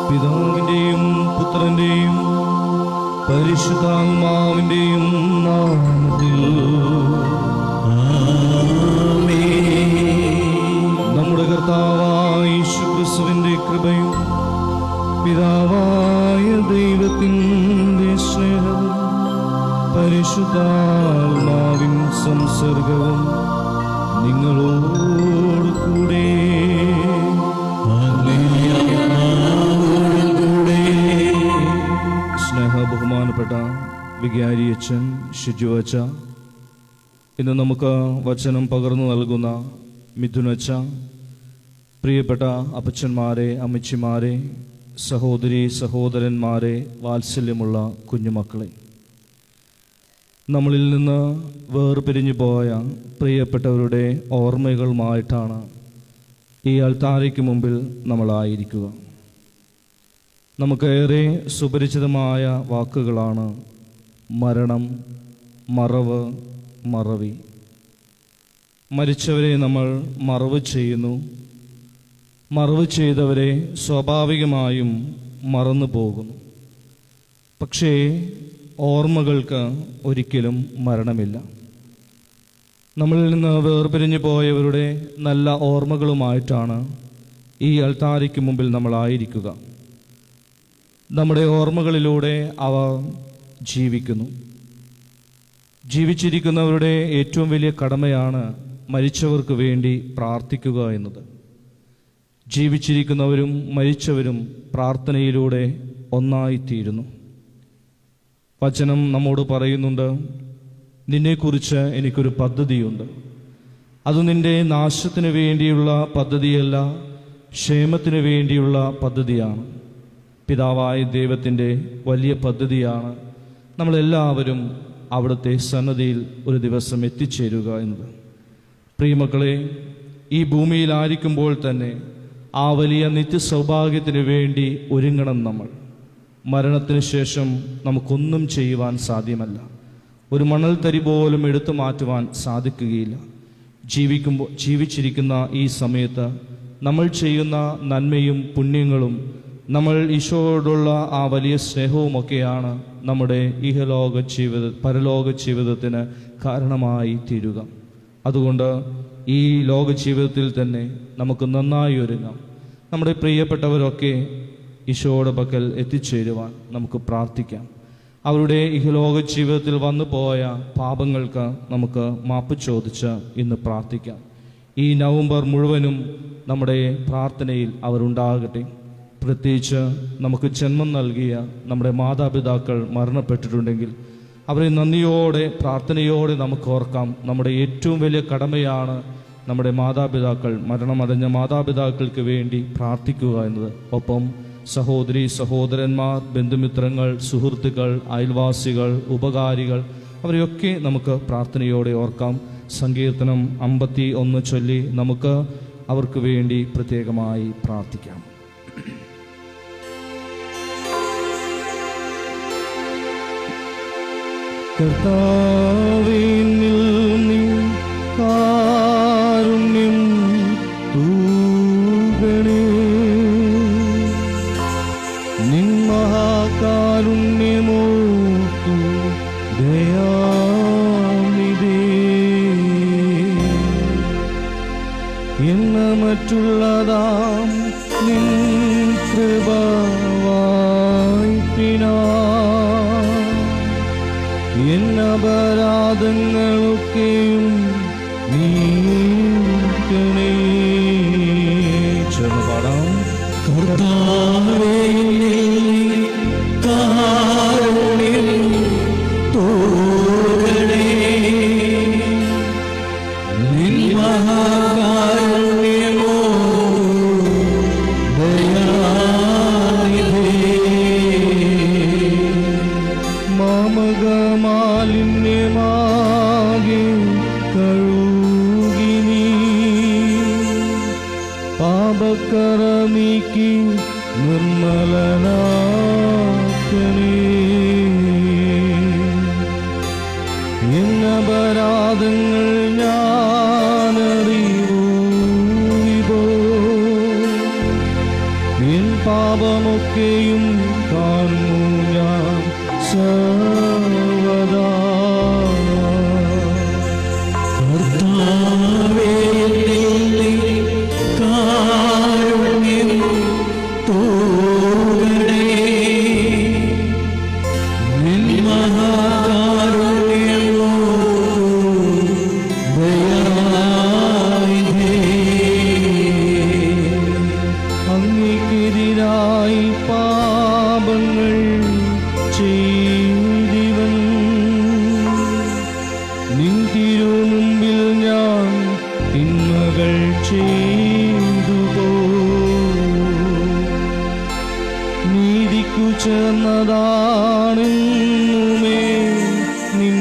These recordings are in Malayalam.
പിതാവിന്റെയും പുത്രന്റെയും പരിശുദ്ധാത്മാവിന്റെയും നാമത്തിൽ നമ്മുടെ കർത്താവായ യേശുക്രിസ്തുവിന്റെ കൃപയും പിതാവായ ദൈവത്തിന്റെ സ്നേഹവും പരിശുദ്ധാത്മാവിൻ സംസർഗവും നിങ്ങളോട് കൂടെ. ബഹുമാനപ്പെട്ട വികാരി അച്ഛൻ ഷിജു അച്ഛ, ഇന്ന് നമുക്ക് വചനം പകർന്നു നൽകുന്ന മിഥുനച്ഛ, പ്രിയപ്പെട്ട അപ്പച്ചന്മാരെ, അമ്മച്ചിമാരെ, സഹോദരി സഹോദരന്മാരെ, വാത്സല്യമുള്ള കുഞ്ഞുമക്കളെ, നമ്മളിൽ നിന്ന് വേർപിരിഞ്ഞു പോയ പ്രിയപ്പെട്ടവരുടെ ഓർമ്മകളുമായിട്ടാണ് ഈ അൾത്താരയ്ക്ക് മുമ്പിൽ നമ്മളായിരിക്കുക. നമുക്കേറെ സുപരിചിതമായ വാക്കുകളാണ് മരണം, മറവ്, മറവി. മരിച്ചവരെ നമ്മൾ മറവ് ചെയ്യുന്നു. മറവ് ചെയ്തവരെ സ്വാഭാവികമായും മറന്നു പോകുന്നു. പക്ഷേ ഓർമ്മകൾക്ക് ഒരിക്കലും മരണമില്ല. നമ്മളിൽ നിന്ന് വേർപിരിഞ്ഞു പോയവരുടെ നല്ല ഓർമ്മകളുമായിട്ടാണ് ഈ അൾത്താരയ്ക്ക് മുമ്പിൽ നമ്മളായിരിക്കുക. നമ്മുടെ ഓർമ്മകളിലൂടെ അവ ജീവിക്കുന്നു. ജീവിച്ചിരിക്കുന്നവരുടെ ഏറ്റവും വലിയ കടമയാണ് മരിച്ചവർക്ക് വേണ്ടി പ്രാർത്ഥിക്കുക എന്നത്. ജീവിച്ചിരിക്കുന്നവരും മരിച്ചവരും പ്രാർത്ഥനയിലൂടെ ഒന്നായിത്തീരുന്നു. വചനം നമ്മോട് പറയുന്നുണ്ട്, നിന്നെക്കുറിച്ച് എനിക്കൊരു പദ്ധതിയുണ്ട്, അത് നിന്റെ നാശത്തിന് വേണ്ടിയുള്ള പദ്ധതിയല്ല, ക്ഷേമത്തിന് വേണ്ടിയുള്ള പദ്ധതിയാണ്. പിതാവായ ദൈവത്തിൻ്റെ വലിയ പദ്ധതിയാണ് നമ്മളെല്ലാവരും അവിടുത്തെ സന്നദ്ധിയിൽ ഒരു ദിവസം എത്തിച്ചേരുക എന്നത്. പ്രിയമക്കളെ, ഈ ഭൂമിയിലായിരിക്കുമ്പോൾ തന്നെ ആ വലിയ നിത്യസൗഭാഗ്യത്തിന് വേണ്ടി ഒരുങ്ങണം നമ്മൾ. മരണത്തിന് ശേഷം നമുക്കൊന്നും ചെയ്യുവാൻ സാധ്യമല്ല. ഒരു മണൽത്തരി പോലും എടുത്തു മാറ്റുവാൻ സാധിക്കുകയില്ല. ജീവിച്ചിരിക്കുന്ന ഈ സമയത്ത് നമ്മൾ ചെയ്യുന്ന നന്മയും പുണ്യങ്ങളും നമ്മൾ ഈശോയോടുള്ള ആ വലിയ സ്നേഹവുമൊക്കെയാണ് നമ്മുടെ പരലോക ജീവിതത്തിന് കാരണമായി തീരുക. അതുകൊണ്ട് ഈ ലോക ജീവിതത്തിൽ തന്നെ നമുക്ക് നന്നായി ഒരുങ്ങാം. നമ്മുടെ പ്രിയപ്പെട്ടവരൊക്കെ ഈശോയുടെ പക്കൽ എത്തിച്ചേരുവാൻ നമുക്ക് പ്രാർത്ഥിക്കാം. അവരുടെ ഇഹലോക ജീവിതത്തിൽ വന്നു പോയ പാപങ്ങൾക്ക് നമുക്ക് മാപ്പ് ചോദിച്ച് ഇന്ന് പ്രാർത്ഥിക്കാം. ഈ നവംബർ മുഴുവനും നമ്മുടെ പ്രാർത്ഥനയിൽ അവരുണ്ടാകട്ടെ. പ്രത്യേകിച്ച് നമുക്ക് ജന്മം നൽകിയ നമ്മുടെ മാതാപിതാക്കൾ മരണപ്പെട്ടിട്ടുണ്ടെങ്കിൽ അവരെ നന്ദിയോടെ പ്രാർത്ഥനയോടെ നമുക്ക് ഓർക്കാം. നമ്മുടെ ഏറ്റവും വലിയ കടമയാണ് നമ്മുടെ മാതാപിതാക്കൾ, മരണമടഞ്ഞ മാതാപിതാക്കൾക്ക് വേണ്ടി പ്രാർത്ഥിക്കുക എന്നത്. ഒപ്പം സഹോദരി സഹോദരന്മാർ, ബന്ധുമിത്രങ്ങൾ, സുഹൃത്തുക്കൾ, അയൽവാസികൾ, ഉപകാരികൾ, അവരെയൊക്കെ നമുക്ക് പ്രാർത്ഥനയോടെ ഓർക്കാം. സങ്കീർത്തനം 51 ചൊല്ലി നമുക്ക് അവർക്ക് വേണ്ടി പ്രത്യേകമായി പ്രാർത്ഥിക്കാം. കർത്താവേ, നീ കാരുണ്യം തൂകണേ, നിൻ മഹാകാരുണ്യമോർത്തു ദയാനിധേ. മറ്റുള്ളതാം നിൻ കൃപ വായ്പിനാൽ എന്നപരാധങ്ങളൊക്കെയും നീക്കണേ. പാടാം. കർത്താവേ, കാരുണ്യം തോന്നണേ, നിൻ മഹാകാരുണ്യമോ ദയാനിധേ. മാലിന്യമാകെ കഴുകി നീ പാപക്കറ നീക്കി നിർമ്മലനാക്കണേ. എന്നപരാധങ്ങൾ ഞാനറിയുവോ, എൻ പാപമൊക്കെയും കാണൂ ഞാൻ സർവദാ. കർത്താവേ, കാരുണ്യം തോന്നണേ, നിൻ മഹാകാരുണ്യമോ ദയാനിധേ. അങ്ങേക്കെതിരായി പാപങ്ങൾ ചെയ്തിവൻ, നിൻ തിരുമുമ്പിൽ ഞാൻ തിന്മകൾ ചെയ്തുപോ. നീതിക്കു ചേർന്നതാണെന്നുമേ നിൻ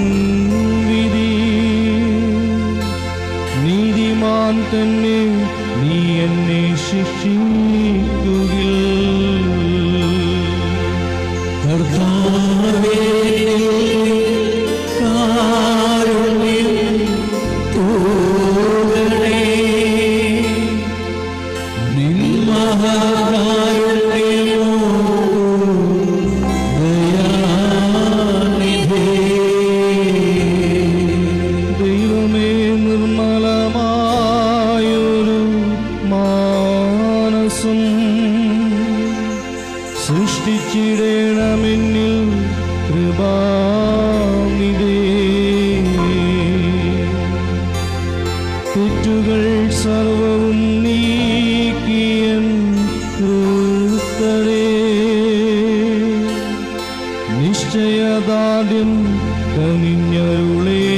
വിധി, നീതിമാൻ തന്നെ നീ എന്നെ ശിക്ഷിക്കുകയിൽ. കർത്താവേ, കാരുണ്യം തോന്നണേ, നിൻ മഹാകാരുണ്യമോ ദയാനിധേ. ദൈവമേ, നിർമ്മലമായൊരു മാനസം സൃഷ്ടിച്ചിടണമെന്നിൽ കൃപാനിധേ. തെറ്റുകൾ സർവവും നീക്കിയൻ കൃത്തരേ, നിശ്ചയദാർഢ്യം കനിഞ്ഞരുളേണമേ.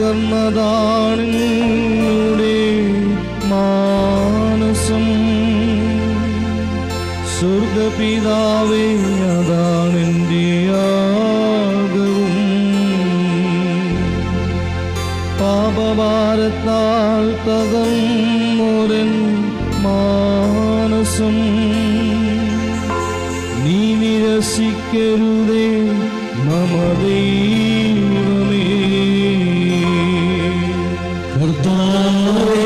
പകർന്നതാണെന്നുടെ മാനസം. സ്വർഗപിതാവേ, അതാണെൻ്റെ യാഗവും. പാപഭാരത്താൽ തകർന്നൊരൻ മാനസം നീ നിരസിക്കരുതേ മമ ദൈവമേ. കർത്താവേ,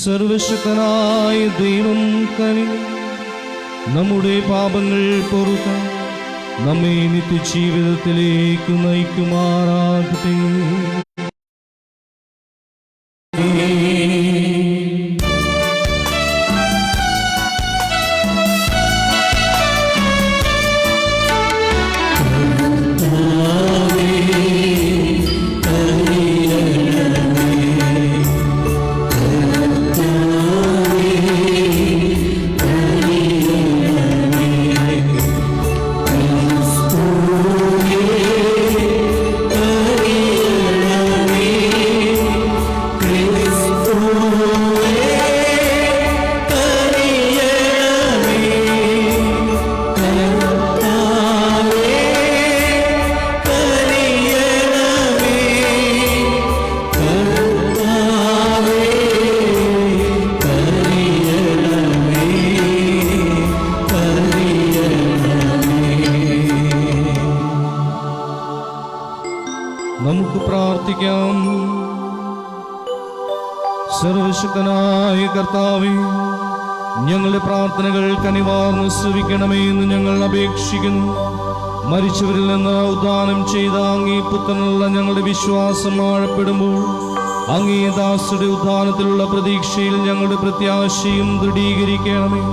സർവശക്തനായ ദൈവം കനിഞ്ഞ് നമ്മുടെ പാപങ്ങൾ പൊറുക്കാൻ നമ്മെ നിത്യജീവിതത്തിലേക്ക് നയിക്കുമാറാകട്ടെ. നമുക്ക് പ്രാർത്ഥിക്കാം. സർവശക്തനായ കർത്താവേ, ഞങ്ങളുടെ പ്രാർത്ഥനകൾ കനിവാർന്ന് ശ്രവിക്കണമേ എന്ന് ഞങ്ങൾ അപേക്ഷിക്കുന്നു. മരിച്ചവരിൽ നിന്ന് ഉദ്ധാനം ചെയ്ത അങ്ങേ പുത്രനുള്ള ഞങ്ങളുടെ വിശ്വാസം ആഴപ്പെടുമ്പോൾ അങ്ങേ ദാസരുടെ ഉദ്ധാനത്തിലുള്ള പ്രതീക്ഷയിൽ ഞങ്ങളുടെ പ്രത്യാശയും ദൃഢീകരിക്കണമേ.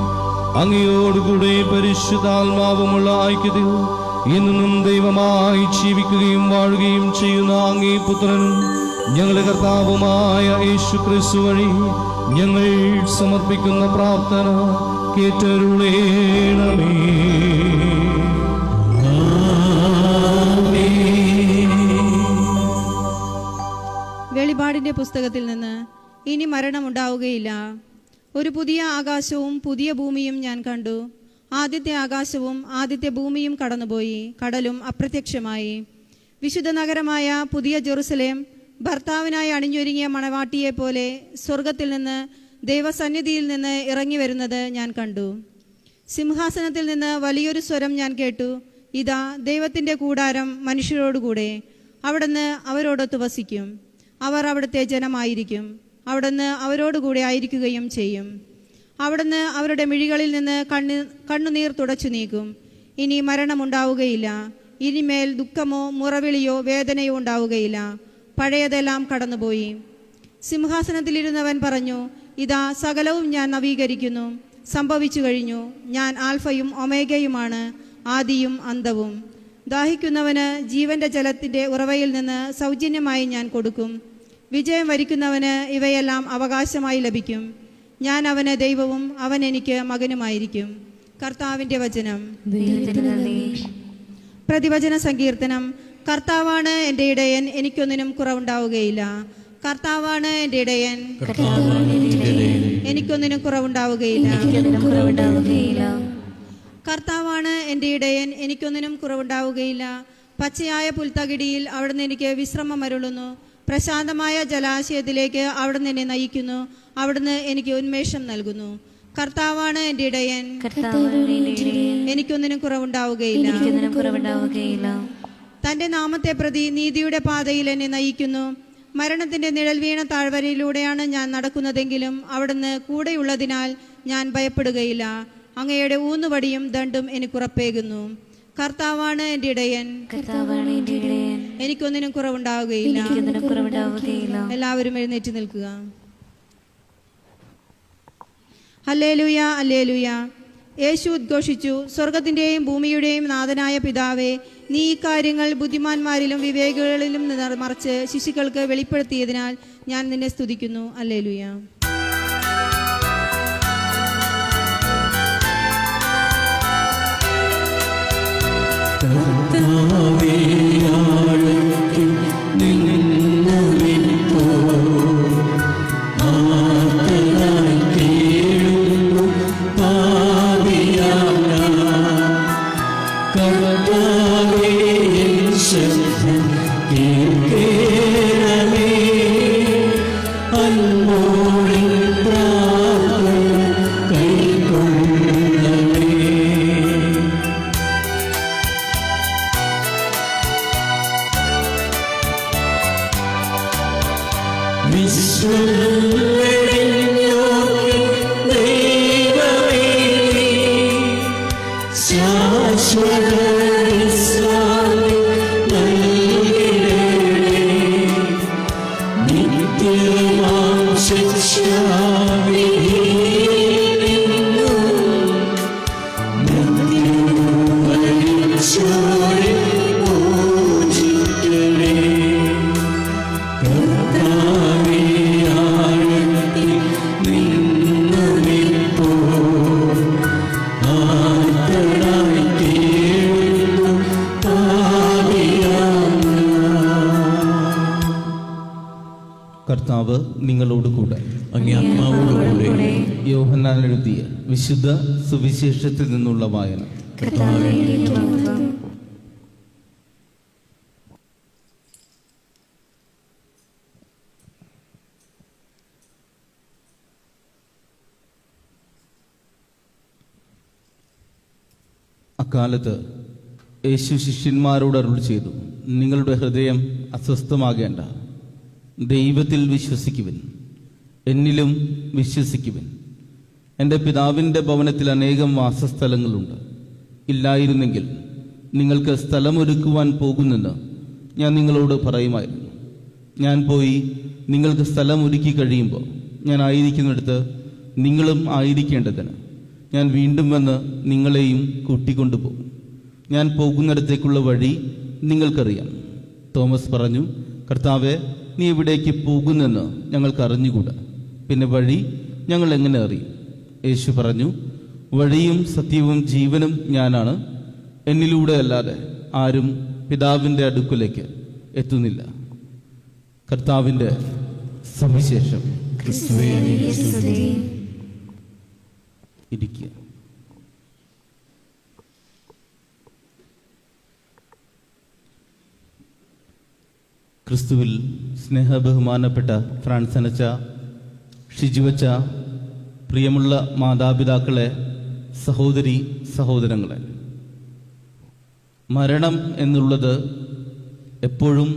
അങ്ങയോടുകൂടെ പരിശുദ്ധാത്മാവുമുള്ള ഐക്യത്തിൽ എന്നും ദൈവമായി ജീവിക്കുകയും വാഴുകയും ചെയ്യുന്ന അങ്ങേ പുത്രനും ഞങ്ങളുടെ കർത്താവുമായ യേശുക്രിസ്തു വഴി ഞങ്ങൾ സമർപ്പിക്കുന്ന പ്രാർത്ഥന കേട്ടരുളേണമേ. വെളിപാടിന്റെ പുസ്തകത്തിൽ നിന്ന് ഇനി മരണമുണ്ടാവുകയില്ല. ഒരു പുതിയ ആകാശവും പുതിയ ഭൂമിയും ഞാൻ കണ്ടു. ആദ്യത്തെ ആകാശവും ആദ്യത്തെ ഭൂമിയും കടന്നുപോയി, കടലും അപ്രത്യക്ഷമായി. വിശുദ്ധ നഗരമായ പുതിയ ജെറുസലേം ഭർത്താവിനായി അണിഞ്ഞൊരുങ്ങിയ മണവാട്ടിയെ പോലെ സ്വർഗത്തിൽ നിന്ന് ദൈവസന്നിധിയിൽ നിന്ന് ഇറങ്ങി വരുന്നത് ഞാൻ കണ്ടു. സിംഹാസനത്തിൽ നിന്ന് വലിയൊരു സ്വരം ഞാൻ കേട്ടു, ഇതാ ദൈവത്തിൻ്റെ കൂടാരം മനുഷ്യരോടുകൂടെ, അവിടുന്ന് അവരോടൊത്ത് വസിക്കും. അവർ അവിടുത്തെ ജനമായിരിക്കും. അവിടുന്ന് അവരോടുകൂടെ ആയിരിക്കുകയും ചെയ്യും. അവിടുന്ന് അവരുടെ മിഴികളിൽ നിന്ന് കണ്ണുനീർ തുടച്ചു നീക്കും. ഇനി മരണമുണ്ടാവുകയില്ല. ഇനിമേൽ ദുഃഖമോ മുറവിളിയോ വേദനയോ ഉണ്ടാവുകയില്ല. പഴയതെല്ലാം കടന്നുപോയി. സിംഹാസനത്തിലിരുന്നവൻ പറഞ്ഞു, ഇതാ സകലവും ഞാൻ നവീകരിക്കുന്നു. സംഭവിച്ചു കഴിഞ്ഞു. ഞാൻ ആൽഫയും ഒമേഗയുമാണ്, ആദിയും അന്തവും. ദാഹിക്കുന്നവന് ജീവന്റെ ജലത്തിൻ്റെ ഉറവയിൽ നിന്ന് സൗജന്യമായി ഞാൻ കൊടുക്കും. വിജയം വരിക്കുന്നവന് ഇവയെല്ലാം അവകാശമായി ലഭിക്കും. ഞാൻ അവന് ദൈവവും അവൻ എനിക്ക് മകനുമായിരിക്കും. കർത്താവിൻ്റെ വചനം. പ്രതിവചന സങ്കീർത്തനം. കർത്താവാണ് എൻ്റെ ഇടയൻ, എനിക്കൊന്നിനും കുറവുണ്ടാവുകയില്ല. കർത്താവാണ് എൻ്റെ ഇടയൻ, എനിക്കൊന്നിനും കുറവുണ്ടാവുകയില്ല. കർത്താവാണ് എൻ്റെ ഇടയൻ, എനിക്കൊന്നിനും കുറവുണ്ടാവുകയില്ല. പച്ചയായ പുൽത്തകിടിയിൽ അവിടുന്ന് എനിക്ക് വിശ്രമം അരുളുന്നു. പ്രശാന്തമായ ജലാശയത്തിലേക്ക് അവിടുന്ന് എന്നെ നയിക്കുന്നു. അവിടുന്ന് എനിക്ക് ഉന്മേഷം നൽകുന്നു. കർത്താവാണ് എൻ്റെ ഇടയൻ, എനിക്കൊന്നിനും കുറവുണ്ടാവുകയില്ല. തൻ്റെ നാമത്തെ പ്രതി നീതിയുടെ പാതയിൽ എന്നെ നയിക്കുന്നു. മരണത്തിൻ്റെ നിഴൽ വീണ താഴ്വരയിലൂടെയാണ് ഞാൻ നടക്കുന്നതെങ്കിലും അവിടുന്ന് കൂടെയുള്ളതിനാൽ ഞാൻ ഭയപ്പെടുകയില്ല. അങ്ങയുടെ ഊന്നുവടിയും ദണ്ടും എനിക്കുറപ്പേകുന്നു. കർത്താവാണ് എൻ്റെ ഇടയൻ, എനിക്കൊന്നിനും കുറവുണ്ടാവുകയില്ല. എല്ലാവരും എഴുന്നേറ്റ് നിൽക്കുക. Hallelujah, hallelujah. യേശു ഉദ്ഘോഷിച്ചു, സ്വർഗത്തിൻ്റെയും ഭൂമിയുടെയും നാഥനായ പിതാവേ, നീ ഈ കാര്യങ്ങൾ ബുദ്ധിമാന്മാരിലും വിവേകികളിലും മറച്ച് ശിശുക്കൾക്ക് വെളിപ്പെടുത്തിയതിനാൽ ഞാൻ നിന്നെ സ്തുതിക്കുന്നു. ഹല്ലേലൂയ. കർത്താവ് നിങ്ങളോടുകൂടെ. അങ്ങേ ആത്മാവോടുകൂടെ. യോഹന്നാൻ എഴുതിയ വിശുദ്ധ സുവിശേഷത്തിൽ നിന്നുള്ള വായന. അക്കാലത്ത് യേശു ശിഷ്യന്മാരോട് അരുളി ചെയ്തു, നിങ്ങളുടെ ഹൃദയം അസ്വസ്ഥമാകേണ്ട. ദൈവത്തിൽ വിശ്വസിക്കുവിൻ, എന്നിലും വിശ്വസിക്കുവിൻ. എൻ്റെ പിതാവിൻ്റെ ഭവനത്തിൽ അനേകം വാസസ്ഥലങ്ങളുണ്ട്. ഇല്ലായിരുന്നെങ്കിൽ നിങ്ങൾക്ക് സ്ഥലമൊരുക്കുവാൻ പോകുന്നെന്ന് ഞാൻ നിങ്ങളോട് പറയുമായിരുന്നു. ഞാൻ പോയി നിങ്ങൾക്ക് സ്ഥലമൊരുക്കി കഴിയുമ്പോൾ ഞാൻ ആയിരിക്കുന്നിടത്ത് നിങ്ങളും ആയിരിക്കേണ്ടതിന് ഞാൻ വീണ്ടും വന്ന് നിങ്ങളെയും കൂട്ടിക്കൊണ്ടുപോകും. ഞാൻ പോകുന്നിടത്തേക്കുള്ള വഴി നിങ്ങൾക്കറിയാം. തോമസ് പറഞ്ഞു, കർത്താവേ, നീ എവിടേക്ക് പോകുന്നെന്ന് ഞങ്ങൾക്ക് അറിഞ്ഞുകൂടാ, പിന്നെ വഴി ഞങ്ങൾ എങ്ങനെ അറിയും? യേശു പറഞ്ഞു, വഴിയും സത്യവും ജീവനും ഞാനാണ്. എന്നിലൂടെ അല്ലാതെ ആരും പിതാവിൻ്റെ അടുക്കലേക്ക് എത്തുന്നില്ല. കർത്താവിൻ്റെ സുവിശേഷം. ഇരിക്കുക. ക്രിസ്തുവിൽ സ്നേഹബഹുമാനപ്പെട്ട ഫ്രാൻസനച്ച, ഷിജുവച്ച, പ്രിയമുള്ള മാതാപിതാക്കളെ, സഹോദരി സഹോദരങ്ങളെ, മരണം എന്നുള്ളത് എപ്പോഴും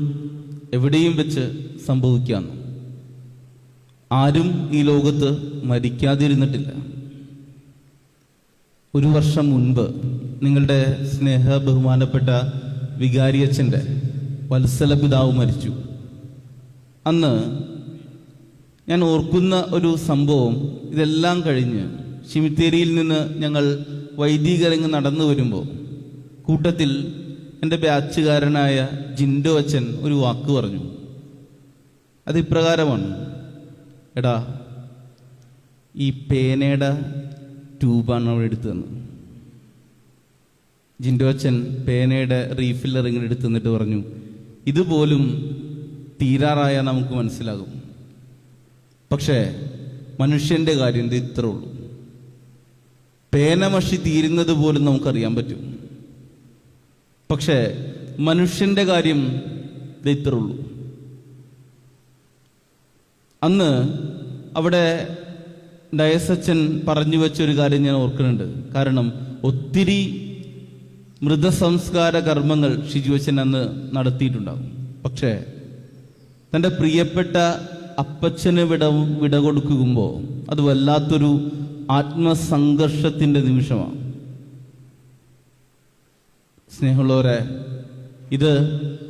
എവിടെയും വെച്ച് സംഭവിക്കാം. ആരും ഈ ലോകത്ത് മരിക്കാതിരുന്നിട്ടില്ല. ഒരു വർഷം മുൻപ് നിങ്ങളുടെ സ്നേഹ ബഹുമാനപ്പെട്ട വികാരിയച്ഛൻ്റെ വത്സല പിതാവ് മരിച്ചു. അന്ന് ഞാൻ ഓർക്കുന്ന ഒരു സംഭവം, ഇതെല്ലാം കഴിഞ്ഞ് ശിമിത്തേരിയിൽ നിന്ന് ഞങ്ങൾ വൈദികരങ്ങ് നടന്നു വരുമ്പോൾ കൂട്ടത്തിൽ എൻ്റെ ബാച്ചുകാരനായ ജിൻഡോ അച്ഛൻ ഒരു വാക്ക് പറഞ്ഞു. അത് ഇപ്രകാരമാണ്: എടാ, ഈ പേനയുടെ ട്യൂബാണ് അവിടെ എടുത്തു തന്നത്. ജിൻഡോ അച്ഛൻ പേനയുടെ റീഫില്ലർ ഇങ്ങനെ എടുത്തു തന്നിട്ട് പറഞ്ഞു, ഇതുപോലും തീരാറായാൽ നമുക്ക് മനസ്സിലാകും. പക്ഷേ മനുഷ്യൻ്റെ കാര്യം ഇത് ഇത്രേ ഉള്ളൂ. പേനമഷി തീരുന്നത് പോലും നമുക്കറിയാൻ പറ്റും. പക്ഷേ മനുഷ്യൻ്റെ കാര്യം ഇത് ഇത്രേ ഉള്ളൂ. അന്ന് അവിടെ ഡയസച്ചൻ പറഞ്ഞു വെച്ചൊരു കാര്യം ഞാൻ ഓർക്കുന്നുണ്ട്. കാരണം ഒത്തിരി മൃതസംസ്കാര കർമ്മങ്ങൾ ഷിജുവച്ചൻ അന്ന് നടത്തിയിട്ടുണ്ടാകും. പക്ഷേ തൻ്റെ പ്രിയപ്പെട്ട അപ്പച്ചന് വിട കൊടുക്കുമ്പോൾ അത് വല്ലാത്തൊരു ആത്മസംഘർഷത്തിൻ്റെ നിമിഷമാണ്. സ്നേഹമുള്ളവരെ, ഇത്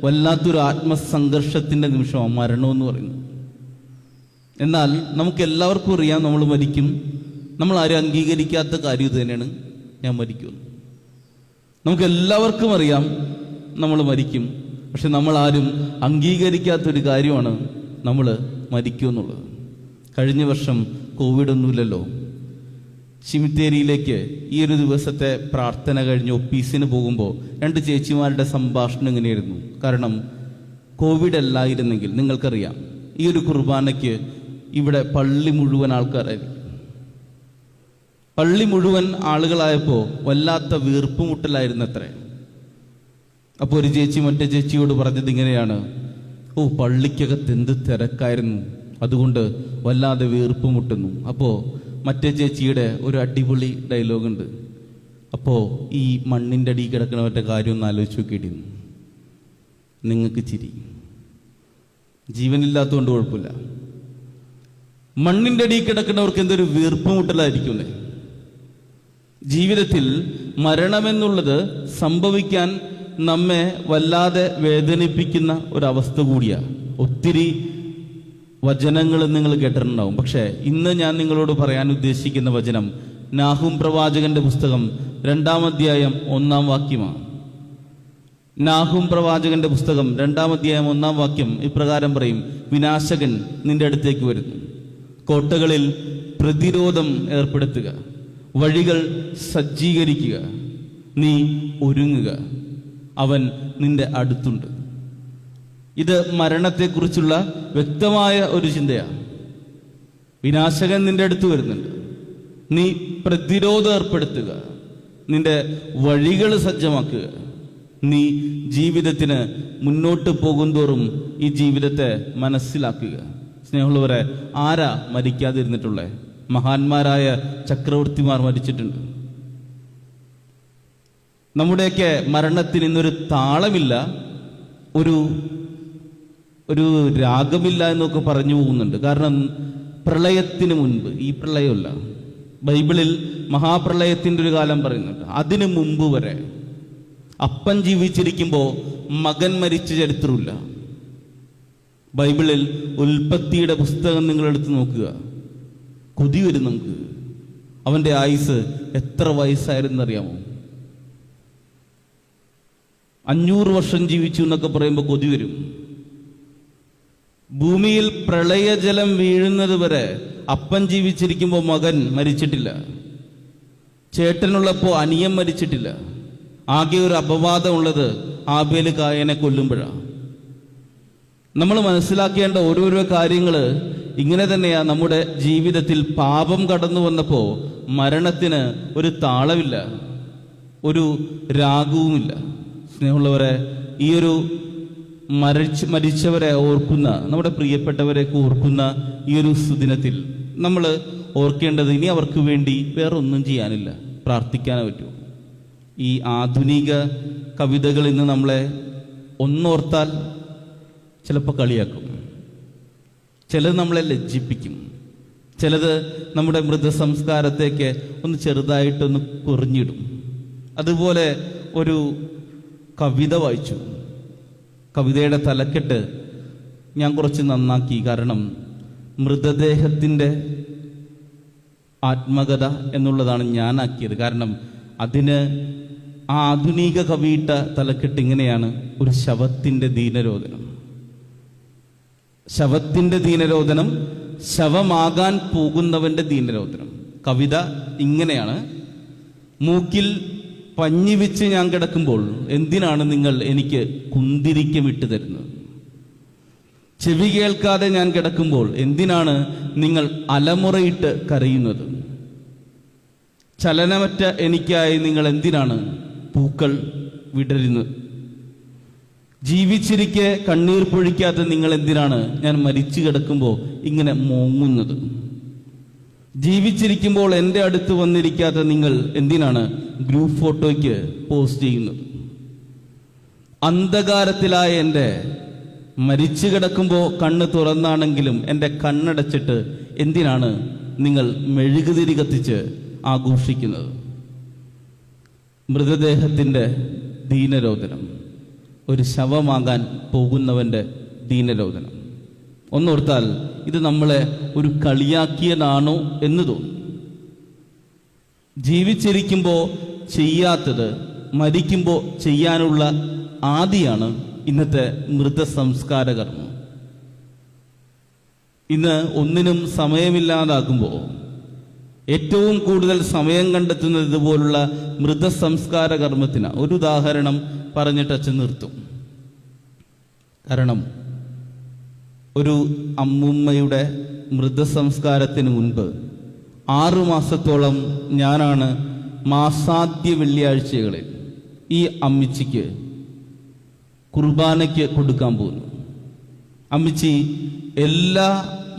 വല്ലാത്തൊരു ആത്മസംഘർഷത്തിൻ്റെ നിമിഷമാണ് മരണമെന്ന് പറയുന്നത്. എന്നാൽ നമുക്ക് എല്ലാവർക്കും അറിയാം, നമ്മൾ മരിക്കും. നമ്മൾ ആരും അംഗീകരിക്കാത്ത കാര്യം ഇത് തന്നെയാണ്, ഞാൻ മരിക്കുമെന്ന്. നമുക്ക് എല്ലാവർക്കും അറിയാം നമ്മൾ മരിക്കും. പക്ഷെ നമ്മൾ ആരും അംഗീകരിക്കാത്തൊരു കാര്യമാണ് നമ്മൾ മരിക്കുമെന്നുള്ളത്. കഴിഞ്ഞ വർഷം കോവിഡൊന്നുമില്ലല്ലോ. സിമിത്തേരിയിലേക്ക് ഈ ഒരു ദിവസത്തെ പ്രാർത്ഥന കഴിഞ്ഞ് ഒപ്പീസിന് പോകുമ്പോൾ 2 ചേച്ചിമാരുടെ സംഭാഷണം ഇങ്ങനെയായിരുന്നു. കാരണം കോവിഡ് അല്ലായിരുന്നെങ്കിൽ നിങ്ങൾക്കറിയാം, ഈ ഒരു കുർബാനയ്ക്ക് ഇവിടെ പള്ളി മുഴുവൻ ആൾക്കാരായിരിക്കും. പള്ളി മുഴുവൻ ആളുകളായപ്പോൾ വല്ലാത്ത വീർപ്പുമുട്ടലായിരുന്നു അത്രേ. അപ്പോൾ ഒരു ചേച്ചി മറ്റേ ചേച്ചിയോട് പറഞ്ഞത് ഇങ്ങനെയാണ്, ഓ പള്ളിക്കകത്ത് എന്ത് തിരക്കായിരുന്നു, അതുകൊണ്ട് വല്ലാതെ വീർപ്പുമുട്ടുന്നു. അപ്പോൾ മറ്റേ ചേച്ചിയുടെ ഒരു അടിപൊളി ഡയലോഗുണ്ട്, അപ്പോൾ ഈ മണ്ണിൻ്റെ അടിയിൽ കിടക്കണവരുടെ കാര്യം ഒന്ന് ആലോചിച്ച് നോക്കിയിരുന്നു. നിങ്ങൾക്ക് ചിരി, ജീവനില്ലാത്തതുകൊണ്ട് കുഴപ്പമില്ല. മണ്ണിൻ്റെ അടിയിൽ കിടക്കുന്നവർക്ക് എന്തൊരു വീർപ്പുമുട്ടലായിരിക്കുന്നേ. ജീവിതത്തിൽ മരണമെന്നുള്ളത് സംഭവിക്കാൻ നമ്മെ വല്ലാതെ വേദനിപ്പിക്കുന്ന ഒരവസ്ഥ കൂടിയാണ്. ഒത്തിരി വചനങ്ങൾ നിങ്ങൾ കേട്ടിട്ടുണ്ടാവും. പക്ഷേ ഇന്ന് ഞാൻ നിങ്ങളോട് പറയാൻ ഉദ്ദേശിക്കുന്ന വചനം നാഹൂം പ്രവാചകന്റെ പുസ്തകം 2-ാം അധ്യായം 1-ാം വാക്യമാണ്. നാഹൂം പ്രവാചകന്റെ പുസ്തകം 2-ാം അധ്യായം 1-ാം വാക്യം ഇപ്രകാരം പറയും, വിനാശകൻ നിന്റെ അടുത്തേക്ക് വരുന്നു, കോട്ടകളിൽ പ്രതിരോധം ഏർപ്പെടുത്തുക, വഴികൾ സജ്ജീകരിക്കുക, നീ ഒരുങ്ങുക, അവൻ നിന്റെ അടുത്തുണ്ട്. ഇത് മരണത്തെക്കുറിച്ചുള്ള വ്യക്തമായ ഒരു ചിന്തയാണ്. വിനാശകൻ നിന്റെ അടുത്ത് വരുന്നുണ്ട്, നീ പ്രതിരോധം ഏർപ്പെടുത്തുക, നിന്റെ വഴികൾ സജ്ജമാക്കുക, നീ ജീവിതത്തിന് മുന്നോട്ട് പോകുന്തോറും ഈ ജീവിതത്തെ മനസ്സിലാക്കുക. സ്നേഹമുള്ളവരെ, ആരാ മരിക്കാതിരുന്നിട്ടുള്ളേ? മഹാന്മാരായ ചക്രവർത്തിമാർ മരിച്ചിട്ടുണ്ട്. നമ്മുടെയൊക്കെ മരണത്തിന് ഇന്നൊരു താളമില്ല, ഒരു രാഗമില്ല എന്നൊക്കെ പറഞ്ഞു പോകുന്നുണ്ട്. കാരണം പ്രളയത്തിന് മുൻപ്, ഈ പ്രളയമല്ല, ബൈബിളിൽ മഹാപ്രളയത്തിൻ്റെ ഒരു കാലം പറയുന്നുണ്ട്. അതിനു മുമ്പ് വരെ അപ്പൻ ജീവിച്ചിരിക്കുമ്പോൾ മകൻ മരിച്ച ചരിത്രമില്ല. ബൈബിളിൽ ഉൽപ്പത്തിയുടെ പുസ്തകം നിങ്ങളെടുത്ത് നോക്കുക, കൊതി വരും നമുക്ക്. അവൻ്റെ ആയുസ് എത്ര വയസ്സായിരുന്നറിയാമോ? 500 വർഷം ജീവിച്ചു എന്നൊക്കെ പറയുമ്പോൾ കൊതി വരും. ഭൂമിയിൽ പ്രളയജലം വീഴുന്നത് വരെ അപ്പൻ ജീവിച്ചിരിക്കുമ്പോൾ മകൻ മരിച്ചിട്ടില്ല. ചേട്ടനുള്ളപ്പോൾ അനിയൻ മരിച്ചിട്ടില്ല. ആകെ ഒരു അപവാദമുള്ളത് ആബേൽ കായനെ കൊല്ലുമ്പോഴാണ്. നമ്മൾ മനസ്സിലാക്കേണ്ട ഓരോരോ കാര്യങ്ങൾ ഇങ്ങനെ തന്നെയാ. നമ്മുടെ ജീവിതത്തിൽ പാപം കടന്നു വന്നപ്പോൾ മരണത്തിന് ഒരു താളമില്ല, ഒരു രാഗവുമില്ല. സ്നേഹമുള്ളവരെ, ഈ ഒരു മരിച്ചവരെ ഓർക്കുന്ന, നമ്മുടെ പ്രിയപ്പെട്ടവരെയൊക്കെ ഓർക്കുന്ന ഈ ഒരു സുദിനത്തിൽ നമ്മൾ ഓർക്കേണ്ടത്, ഇനി അവർക്ക് വേണ്ടി വേറെ ഒന്നും ചെയ്യാനില്ല, പ്രാർത്ഥിക്കാനേ പറ്റൂ. ഈ ആധുനിക കവിതകൾ ഇന്ന് നമ്മളെ ഒന്നോർത്താൽ ചിലപ്പോൾ കളിയാക്കും, ചിലത് നമ്മളെ ലജ്ജിപ്പിക്കും, ചിലത് നമ്മുടെ മൃതസംസ്കാരത്തേക്ക് ഒന്ന് ചെറുതായിട്ടൊന്ന് കുറിഞ്ഞിടും. അതുപോലെ ഒരു കവിത വായിച്ചു. കവിതയുടെ തലക്കെട്ട് ഞാൻ കുറച്ച് നന്നാക്കി. കാരണം മൃതദേഹത്തിൻ്റെ ആത്മകഥ എന്നുള്ളതാണ് ഞാൻ ആക്കിയത്. കാരണം അതിന് ആ ആധുനിക കവിയിട്ട തലക്കെട്ട് ഇങ്ങനെയാണ്, ഒരു ശവത്തിൻ്റെ ദീനരോധനം. ശവത്തിൻ്റെ ദീനരോധനം, ശവമാകാൻ പോകുന്നവൻ്റെ ദീനരോധനം. കവിത ഇങ്ങനെയാണ്: മൂക്കിൽ പഞ്ഞി വെച്ച് ഞാൻ കിടക്കുമ്പോൾ എന്തിനാണ് നിങ്ങൾ എനിക്ക് കുന്തിരിക്കം ഇട്ട് തരുന്നത്? ചെവി കേൾക്കാതെ ഞാൻ കിടക്കുമ്പോൾ എന്തിനാണ് നിങ്ങൾ അലമുറയിട്ട് കരയുന്നത്? ചലനമറ്റ എനിക്കായി നിങ്ങൾ എന്തിനാണ് പൂക്കൾ വിടരുന്നത്? ജീവിച്ചിരിക്കെ കണ്ണീർ പൊഴിക്കാത്ത നിങ്ങൾ എന്തിനാണ് ഞാൻ മരിച്ചു കിടക്കുമ്പോൾ ഇങ്ങനെ മോങ്ങുന്നത്? ജീവിച്ചിരിക്കുമ്പോൾ എൻ്റെ അടുത്ത് വന്നിരിക്കാത്ത നിങ്ങൾ എന്തിനാണ് ഗ്രൂപ്പ് ഫോട്ടോയ്ക്ക് പോസ്റ്റ് ചെയ്യുന്നത്? അന്ധകാരത്തിലായ എൻ്റെ മരിച്ചു കിടക്കുമ്പോൾ കണ്ണ് തുറന്നാണെങ്കിലും എൻ്റെ കണ്ണടച്ചിട്ട് എന്തിനാണ് നിങ്ങൾ മെഴുകുതിരി കത്തിച്ച് ആഘോഷിക്കുന്നത്? മൃതദേഹത്തിൻ്റെ ദീനരോധനം, ഒരു ശവമാകാൻ പോകുന്നവൻ്റെ ദീനരോധനം. ഒന്നോർത്താൽ ഇത് നമ്മളെ ഒരു കളിയാക്കിയതാണോ എന്ന് തോന്നും. ജീവിച്ചിരിക്കുമ്പോൾ ചെയ്യാത്തത് മരിക്കുമ്പോൾ ചെയ്യാനുള്ള ആദിയാണ് ഇന്നത്തെ മൃതസംസ്കാര കർമ്മം. ഇന്ന് ഒന്നിനും സമയമില്ലാതാകുമ്പോൾ ഏറ്റവും കൂടുതൽ സമയം കണ്ടെത്തുന്നത് ഇതുപോലുള്ള മൃതസംസ്കാര കർമ്മത്തിന്. ഒരു ഉദാഹരണം പറഞ്ഞിട്ട് അച്ഛൻ നിർത്തും. കാരണം ഒരു അമ്മുമ്മയുടെ മൃതസംസ്കാരത്തിന് മുൻപ് 6 മാസത്തോളം ഞാനാണ് മാസാദ്യ വെള്ളിയാഴ്ചകളിൽ ഈ അമ്മിച്ചിക്ക് കുർബാനയ്ക്ക് കൊടുക്കാൻ പോകുന്നു. അമ്മിച്ചി എല്ലാ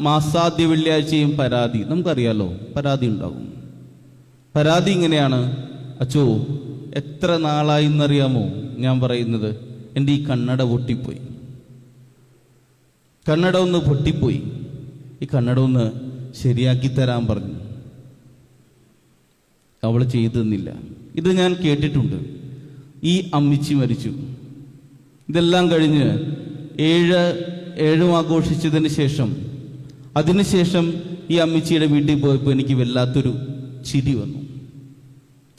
മാസാദ്യ വെള്ളിയാഴ്ചയും പരാതി, നമുക്കറിയാലോ പരാതി ഉണ്ടാകും. പരാതി ഇങ്ങനെയാണ്: അച്ചോ, എത്ര നാളായി എന്നറിയാമോ ഞാൻ പറയുന്നത്, എൻ്റെ ഈ കണ്ണട പൊട്ടിപ്പോയി, കണ്ണട ഒന്ന് പൊട്ടിപ്പോയി, ഈ കണ്ണട ഒന്ന് ശരിയാക്കി തരാൻ പറഞ്ഞു. അവൾ ചെയ്തു തന്നില്ല. ഇത് ഞാൻ കേട്ടിട്ടുണ്ട്. ഈ അമ്മിച്ചി മരിച്ചു. ഇതെല്ലാം കഴിഞ്ഞ് ഏഴും ആഘോഷിച്ചതിന് ശേഷം അതിനുശേഷം ഈ അമ്മിച്ചിയുടെ വീട്ടിൽ പോയപ്പോൾ എനിക്ക് വല്ലാത്തൊരു ചിരി വന്നു.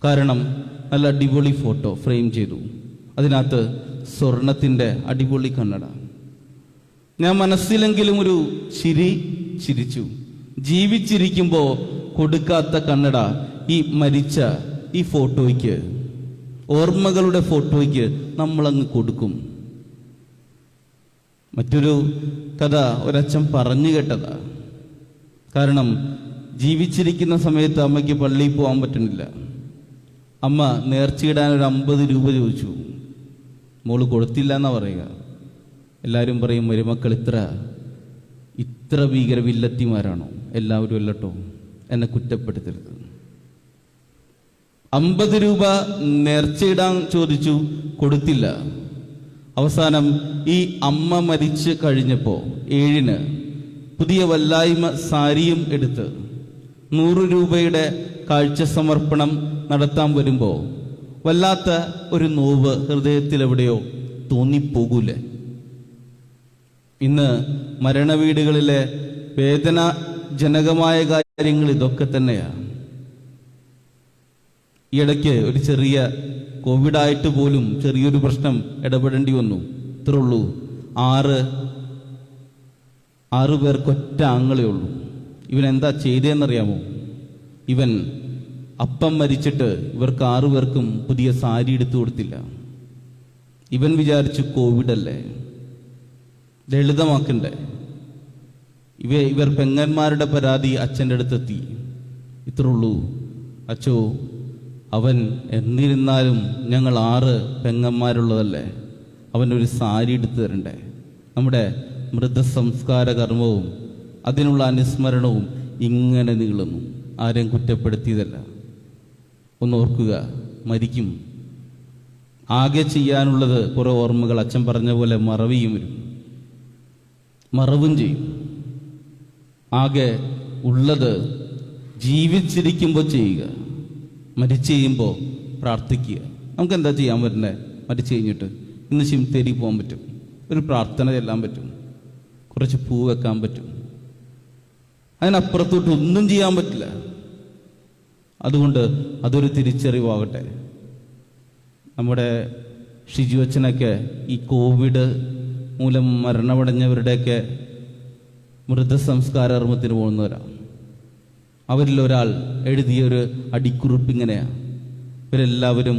കാരണം നല്ല അടിപൊളി ഫോട്ടോ ഫ്രെയിം ചെയ്തു, അതിനകത്ത് സ്വർണത്തിൻ്റെ അടിപൊളി കണ്ണട. ഞാൻ മനസ്സിലെങ്കിലും ഒരു ചിരിച്ചു. ജീവിച്ചിരിക്കുമ്പോൾ കൊടുക്കാത്ത കണ്ണട ഈ മരിച്ച ഈ ഫോട്ടോയ്ക്ക്, ഓർമ്മകളുടെ ഫോട്ടോയ്ക്ക് നമ്മളങ്ങ് കൊടുക്കും. മറ്റൊരു കഥ ഒരച്ഛൻ പറഞ്ഞു കേട്ടതാ. കാരണം ജീവിച്ചിരിക്കുന്ന സമയത്ത് അമ്മയ്ക്ക് പള്ളിയിൽ പോകാൻ പറ്റുന്നില്ല. അമ്മ നേർച്ചയിടാൻ ഒരു 50 രൂപ ചോദിച്ചു. മോള് കൊടുത്തില്ല എന്നാ പറയുക. എല്ലാവരും പറയും, മരുമക്കൾ ഇത്ര ഭീകര വില്ലത്തിമാരാണോ? എല്ലാവരും അല്ലട്ടോ, എന്നെ കുറ്റപ്പെടുത്തരുത്. 50 രൂപ നേർച്ചയിടാൻ ചോദിച്ചു, കൊടുത്തില്ല. അവസാനം ഈ അമ്മ മരിച്ച് കഴിഞ്ഞപ്പോൾ 7-ന് പുതിയ വല്ലായ്മ സാരിയും എടുത്ത് 100 രൂപയുടെ കാഴ്ച സമർപ്പണം നടത്താൻ വരുമ്പോൾ വല്ലാത്ത ഒരു നോവ് ഹൃദയത്തിൽ എവിടെയോ തോന്നിപ്പോകൂലേ? ഇന്ന് മരണവീടുകളിലെ വേദനാജനകമായ കാര്യങ്ങൾ ഇതൊക്കെ തന്നെയാണ്. ഈ ഇടയ്ക്ക് ഒരു ചെറിയ കോവിഡായിട്ട് പോലും ചെറിയൊരു പ്രശ്നം ഇടപെടേണ്ടി വന്നു. ഇത്രേ ഉള്ളൂ. 6 പേർക്കൊറ്റ ആങ്ങളേ ഉള്ളൂ. ഇവൻ എന്താ ചെയ്തതെന്നറിയാമോ? ഇവൻ അപ്പം മരിച്ചിട്ട് ഇവർക്ക് 6 പേർക്കും പുതിയ സാരി എടുത്തു കൊടുത്തില്ല. ഇവൻ വിചാരിച്ചു കോവിഡല്ലേ, ലളിതമാക്കണ്ടേ. ഇവർ പെങ്ങന്മാരുടെ പരാതി അച്ഛൻ്റെ അടുത്തെത്തി. ഇത്രേ ഉള്ളൂ: അച്ചോ, അവൻ എന്നിരുന്നാലും ഞങ്ങൾ 6 പെങ്ങന്മാരുള്ളതല്ലേ, അവനൊരു സാരി എടുത്തു തരണ്ടേ. നമ്മുടെ മൃതസംസ്കാര കർമ്മവും അതിനുള്ള അനുസ്മരണവും ഇങ്ങനെ നീളുന്നു. ആരെയും കുറ്റപ്പെടുത്തിയതല്ല. ഒന്ന് ഓർക്കുക, മരിക്കും. ആകെ ചെയ്യാനുള്ളത് കുറേ ഓർമ്മകൾ. അച്ഛൻ പറഞ്ഞ പോലെ മറവിയും വരും, മറവും ചെയ്യും. ആകെ ഉള്ളത് ജീവിച്ചിരിക്കുമ്പോൾ ചെയ്യുക, മരിച്ചു കഴിയുമ്പോൾ പ്രാർത്ഥിക്കുക. നമുക്ക് എന്താ ചെയ്യാൻ പറ്റണ്ടേ? മരിച്ചു കഴിഞ്ഞിട്ട് ഇന്ന് ശിംതേരി പോകാൻ പറ്റും, ഒരു പ്രാർത്ഥന ചെല്ലാൻ പറ്റും, കുറച്ച് പൂ വെക്കാൻ പറ്റും. അതിനപ്പുറത്തോട്ട് ഒന്നും ചെയ്യാൻ പറ്റില്ല. അതുകൊണ്ട് അതൊരു തിരിച്ചറിവാകട്ടെ. നമ്മുടെ ഷിജു അച്ഛനൊക്കെ ഈ കോവിഡ് മൂലം മരണമടഞ്ഞവരുടെയൊക്കെ മൃതസംസ്കാര കർമ്മത്തിന് പോകുന്നവരാണ്. അവരിലൊരാൾ എഴുതിയൊരു അടിക്കുറിപ്പ് ഇങ്ങനെയാണ്: ഇവരെല്ലാവരും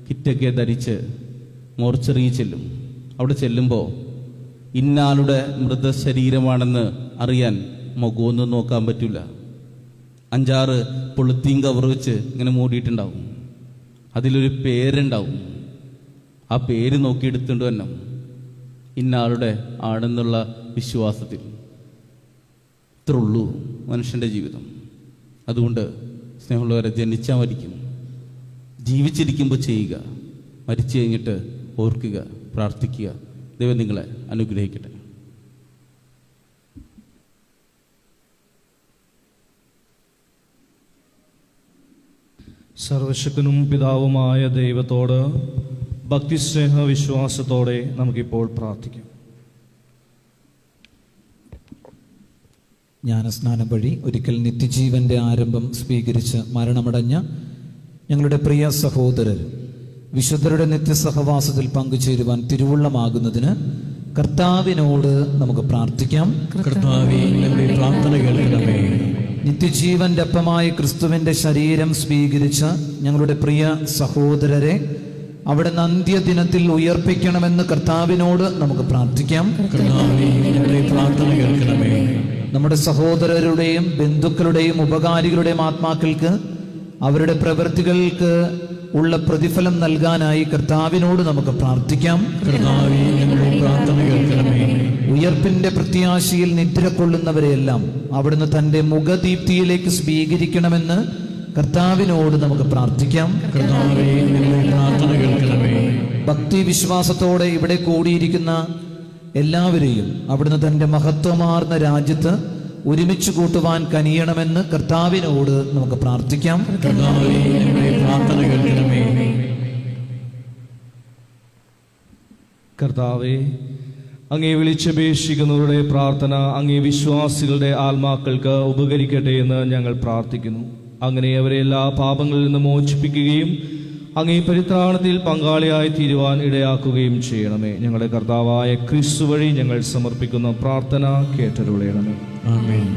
കിറ്റൊക്കെ ധരിച്ച് മോർച്ചറിയിൽ ചെല്ലും. അവിടെ ചെല്ലുമ്പോൾ ഇന്നാളുടെ മൃതശരീരമാണെന്ന് അറിയാൻ മുഖമൊന്നും നോക്കാൻ പറ്റില്ല. 5-6 പൊളിത്തീൻ കവർ വെച്ച് ഇങ്ങനെ മൂടിയിട്ടുണ്ടാവും. അതിലൊരു പേരുണ്ടാവും. ആ പേര് നോക്കിയെടുത്തുകൊണ്ട് തന്നെ ഇന്നാളുടെ ആണെന്നുള്ള വിശ്വാസത്തിൽ. ഇത്രേ ഉള്ളൂ മനുഷ്യൻ്റെ ജീവിതം. അതുകൊണ്ട് സ്നേഹമുള്ളവരെ, ജനിച്ചാൽ മരിക്കും, ജീവിച്ചിരിക്കുമ്പോൾ ചെയ്യുക, മരിച്ചു കഴിഞ്ഞിട്ട് ഓർക്കുക, പ്രാർത്ഥിക്കുക. ദൈവം നിങ്ങളെ അനുഗ്രഹിക്കട്ടെ. സർവശക്തനും പിതാവുമായ ദൈവത്തോട് ഭക്തിസ്നേഹ വിശ്വാസത്തോടെ നമുക്കിപ്പോൾ പ്രാർത്ഥിക്കാം. ജ്ഞാനസ്നാനം വഴി ഒരിക്കൽ നിത്യജീവന്റെ ആരംഭം സ്വീകരിച്ച് മരണമടഞ്ഞ ഞങ്ങളുടെ പ്രിയ സഹോദരർ വിശുദ്ധരുടെ നിത്യസഹവാസത്തിൽ പങ്കുചേരുവാൻ തിരുവുള്ളമാകുന്നതിന് കർത്താവിനോട് നമുക്ക് പ്രാർത്ഥിക്കാം. കർത്താവേ, ഞങ്ങളുടെ പ്രാർത്ഥന കേൾക്കണമേ. നിത്യജീവന്റെ അപ്പമായ ക്രിസ്തുവിന്റെ ശരീരം സ്വീകരിച്ച ഞങ്ങളുടെ പ്രിയ സഹോദരരെ അവിടുന്ന് അന്ത്യദിനത്തിൽ ഉയർപ്പിക്കണമെന്ന് കർത്താവിനോട് നമുക്ക് പ്രാർത്ഥിക്കാം. കർത്താവേ, ഞങ്ങളുടെ പ്രാർത്ഥന കേൾക്കണമേ. നമ്മുടെ സഹോദരരുടെയും ബന്ധുക്കളുടെയും ഉപകാരികളുടെയും ആത്മാക്കൾക്ക് അവരുടെ പ്രവൃത്തികൾക്ക് ഉള്ള പ്രതിഫലം നൽകാനായി കർത്താവിനോട് നമുക്ക് പ്രാർത്ഥിക്കാം. കർത്താവേ, ഞങ്ങളുടെ പ്രാർത്ഥന കേൾക്കണമേ. ഉയർപ്പിന്റെ പ്രത്യാശയിൽ നിദ്ര കൊള്ളുന്നവരെയെല്ലാം അവിടുന്ന് തന്റെ മുഖദീപ്തിയിലേക്ക് സ്വീകരിക്കണമെന്ന് കർത്താവിനോട് നമുക്ക് പ്രാർത്ഥിക്കാം. കർത്താവേ, ഞങ്ങളുടെ പ്രാർത്ഥന കേൾക്കണമേ. ഭക്തി വിശ്വാസത്തോടെ ഇവിടെ കൂടിയിരിക്കുന്ന എല്ലാവരെയും അവിടുന്ന് തന്റെ മഹത്വമാർന്ന രാജ്യത്ത് ഒരുമിച്ച് കൂട്ടുവാൻ കനിയണമെന്ന് കർത്താവിനോട് നമുക്ക് പ്രാർത്ഥിക്കാം. കർത്താവേ, ഞങ്ങളുടെ പ്രാർത്ഥന കേൾക്കണമേ. കർത്താവേ, അങ്ങേ വിളിച്ചപേക്ഷിക്കുന്നവരുടെ പ്രാർത്ഥന അങ്ങേ വിശ്വാസികളുടെ ആത്മാക്കൾക്ക് ഉപകരിക്കട്ടെ എന്ന് ഞങ്ങൾ പ്രാർത്ഥിക്കുന്നു. അങ്ങനെ അവരെ എല്ലാ പാപങ്ങളിൽ നിന്ന് മോചിപ്പിക്കുകയും അങ്ങേ പരിത്രാണത്തിൽ പങ്കാളിയായി തീരുവാൻ ഇടയാക്കുകയും ചെയ്യണമേ. ഞങ്ങളുടെ കർത്താവായ ക്രിസ്തു വഴി ഞങ്ങൾ സമർപ്പിക്കുന്ന പ്രാർത്ഥന കേട്ടരുളയണമേ. ആമേൻ.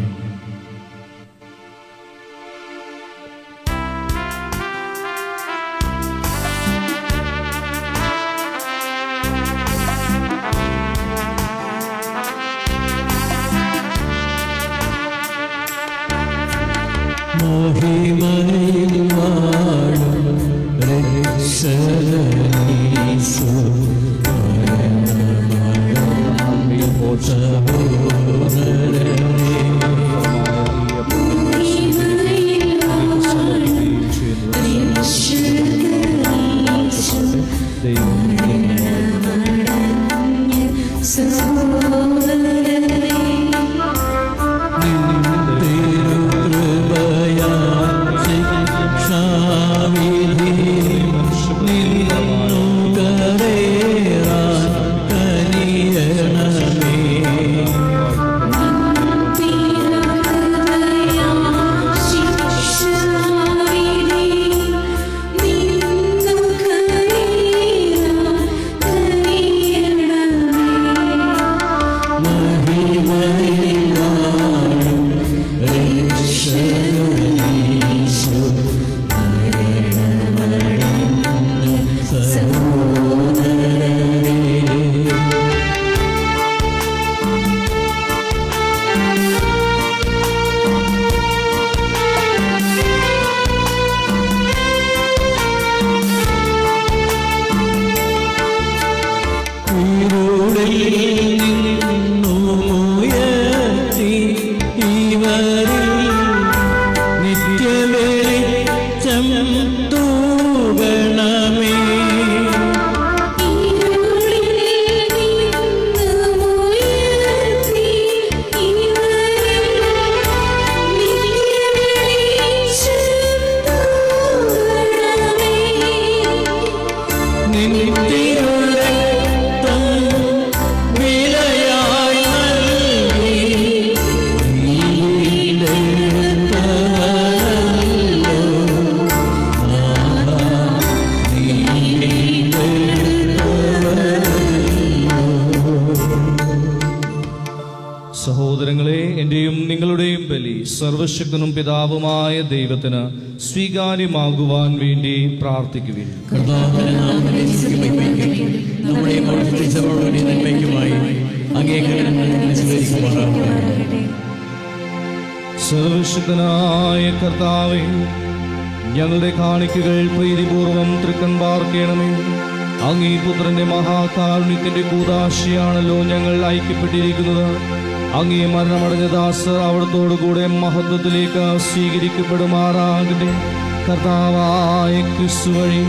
മഹിമയിൽ വാഴും രക്ഷകനീശോ, സഹോദരങ്ങളെ, എൻ്റെയും നിങ്ങളുടെയും ബലി സർവശക്തനും പിതാവുമായ ദൈവത്തിന് സ്വീകാര്യമാകുവാൻ വേണ്ടി പ്രാർത്ഥിക്കുവിൻ. കർത്താവിന്റെ നാമത്തിൽ സ്തുതിക്കുകയും നമ്മുടെ പ്രവർത്തിച്ചവരുടെ നന്മയ്ക്കുമായി അംഗീകാരങ്ങൾ സ്വീകരിക്കുമാറാകട്ടെ. സർവശക്തനായ കർത്താവേ, ഞങ്ങളുടെ കാണിക്കകൾ പ്രീതിപൂർവം തൃക്കൺ പാർക്കണമേ. അങ്ങീ പുത്രന്റെ മഹാകാരുണ്യത്തിന്റെ കൂദാശയാണല്ലോ ഞങ്ങൾ ഐക്യപ്പെട്ടിരിക്കുന്നത്. അങ്ങേ മരണമടഞ്ഞ ദാസർ അവിടത്തോടുകൂടെ മഹത്വത്തിലേക്ക് സ്വീകരിക്കപ്പെടുമാറാകട്ടെ. കർത്താവായ ക്രിസ്തു വഴി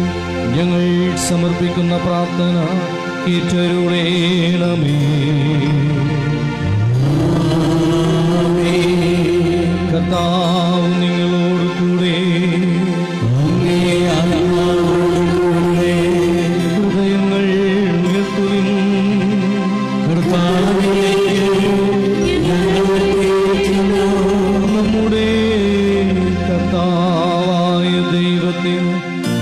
ഞങ്ങൾ സമർപ്പിക്കുന്ന പ്രാർത്ഥന കേട്ടരുളേണമേ. കർത്താവ് നിങ്ങളോട് കൂടെ, ഹൃദയങ്ങൾ ഉയർത്തുവിൻ. നമ്മുടെ കർത്താവായ ദൈവത്തിന്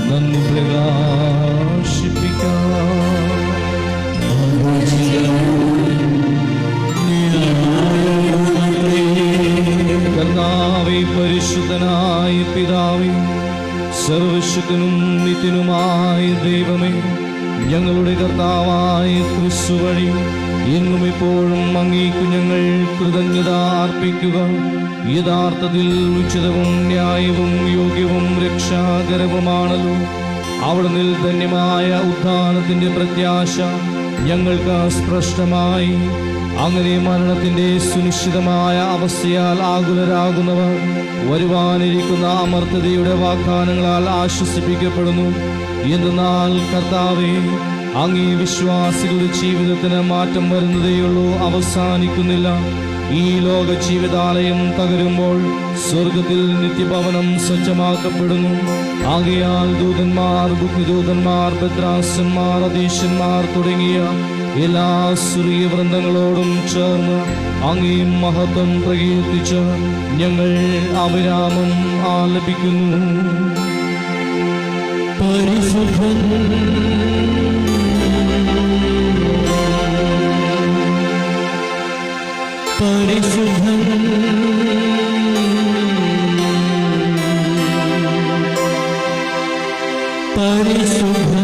നന്ദി പ്രകാശിപ്പിക്കാം. കർത്താവേ, പരിശുദ്ധനായ പിതാവേ, സർവശക്തനും നിത്യനുമായ ദൈവമേ, ഞങ്ങളുടെ കർത്താവായ ക്രിസ്തു വഴി എന്നും എപ്പോഴും അങ്ങേക്കു ഞങ്ങൾ കൃതജ്ഞത അർപ്പിക്കുക. യഥാർത്ഥത്തിൽ ഉചിതവും ന്യായവും യോഗ്യവും രക്ഷാകരവുമാണല്ലോ. അവിടുന്ന് ധന്യമായ ഉത്ഥാനത്തിന്റെ പ്രത്യാശ ഞങ്ങൾക്ക് സ്പഷ്ടമായി. അങ്ങനെ മരണത്തിന്റെ സുനിശ്ചിതമായ അവസ്ഥയാൽ ആകുലരാകുന്നവർ വരുവാനിരിക്കുന്ന അമർത്യതയുടെ വാഗ്ദാനങ്ങളാൽ ആശ്വസിപ്പിക്കപ്പെടുന്നു. എന്നാൽ കർത്താവേ, അങ്ങേ വിശ്വാസികളുടെ ജീവിതത്തിന് മാറ്റം വരുന്നതേയുള്ളൂ, അവസാനിക്കുന്നില്ല. ഈ ലോക ജീവിതാലയം തകരുമ്പോൾ സ്വർഗത്തിൽ നിത്യഭവനം സജ്ജമാക്കപ്പെടുന്നു. ആകയാൽ ദൂതന്മാർ, ബുദ്ധിദൂതന്മാർ, ഭദ്രാസന്മാർ, അധീശന്മാർ തുടങ്ങിയ എല്ലാ സ്വർഗീയ വൃന്ദങ്ങളോടും ചേർന്ന് അങ്ങേ മഹത്വം പ്രകീർത്തിച്ച് ഞങ്ങൾ അവിരാമം ആലപിക്കുന്നു. പരിശുദ്ധൻ പരിശുദ്ധൻ പരിശുദ്ധൻ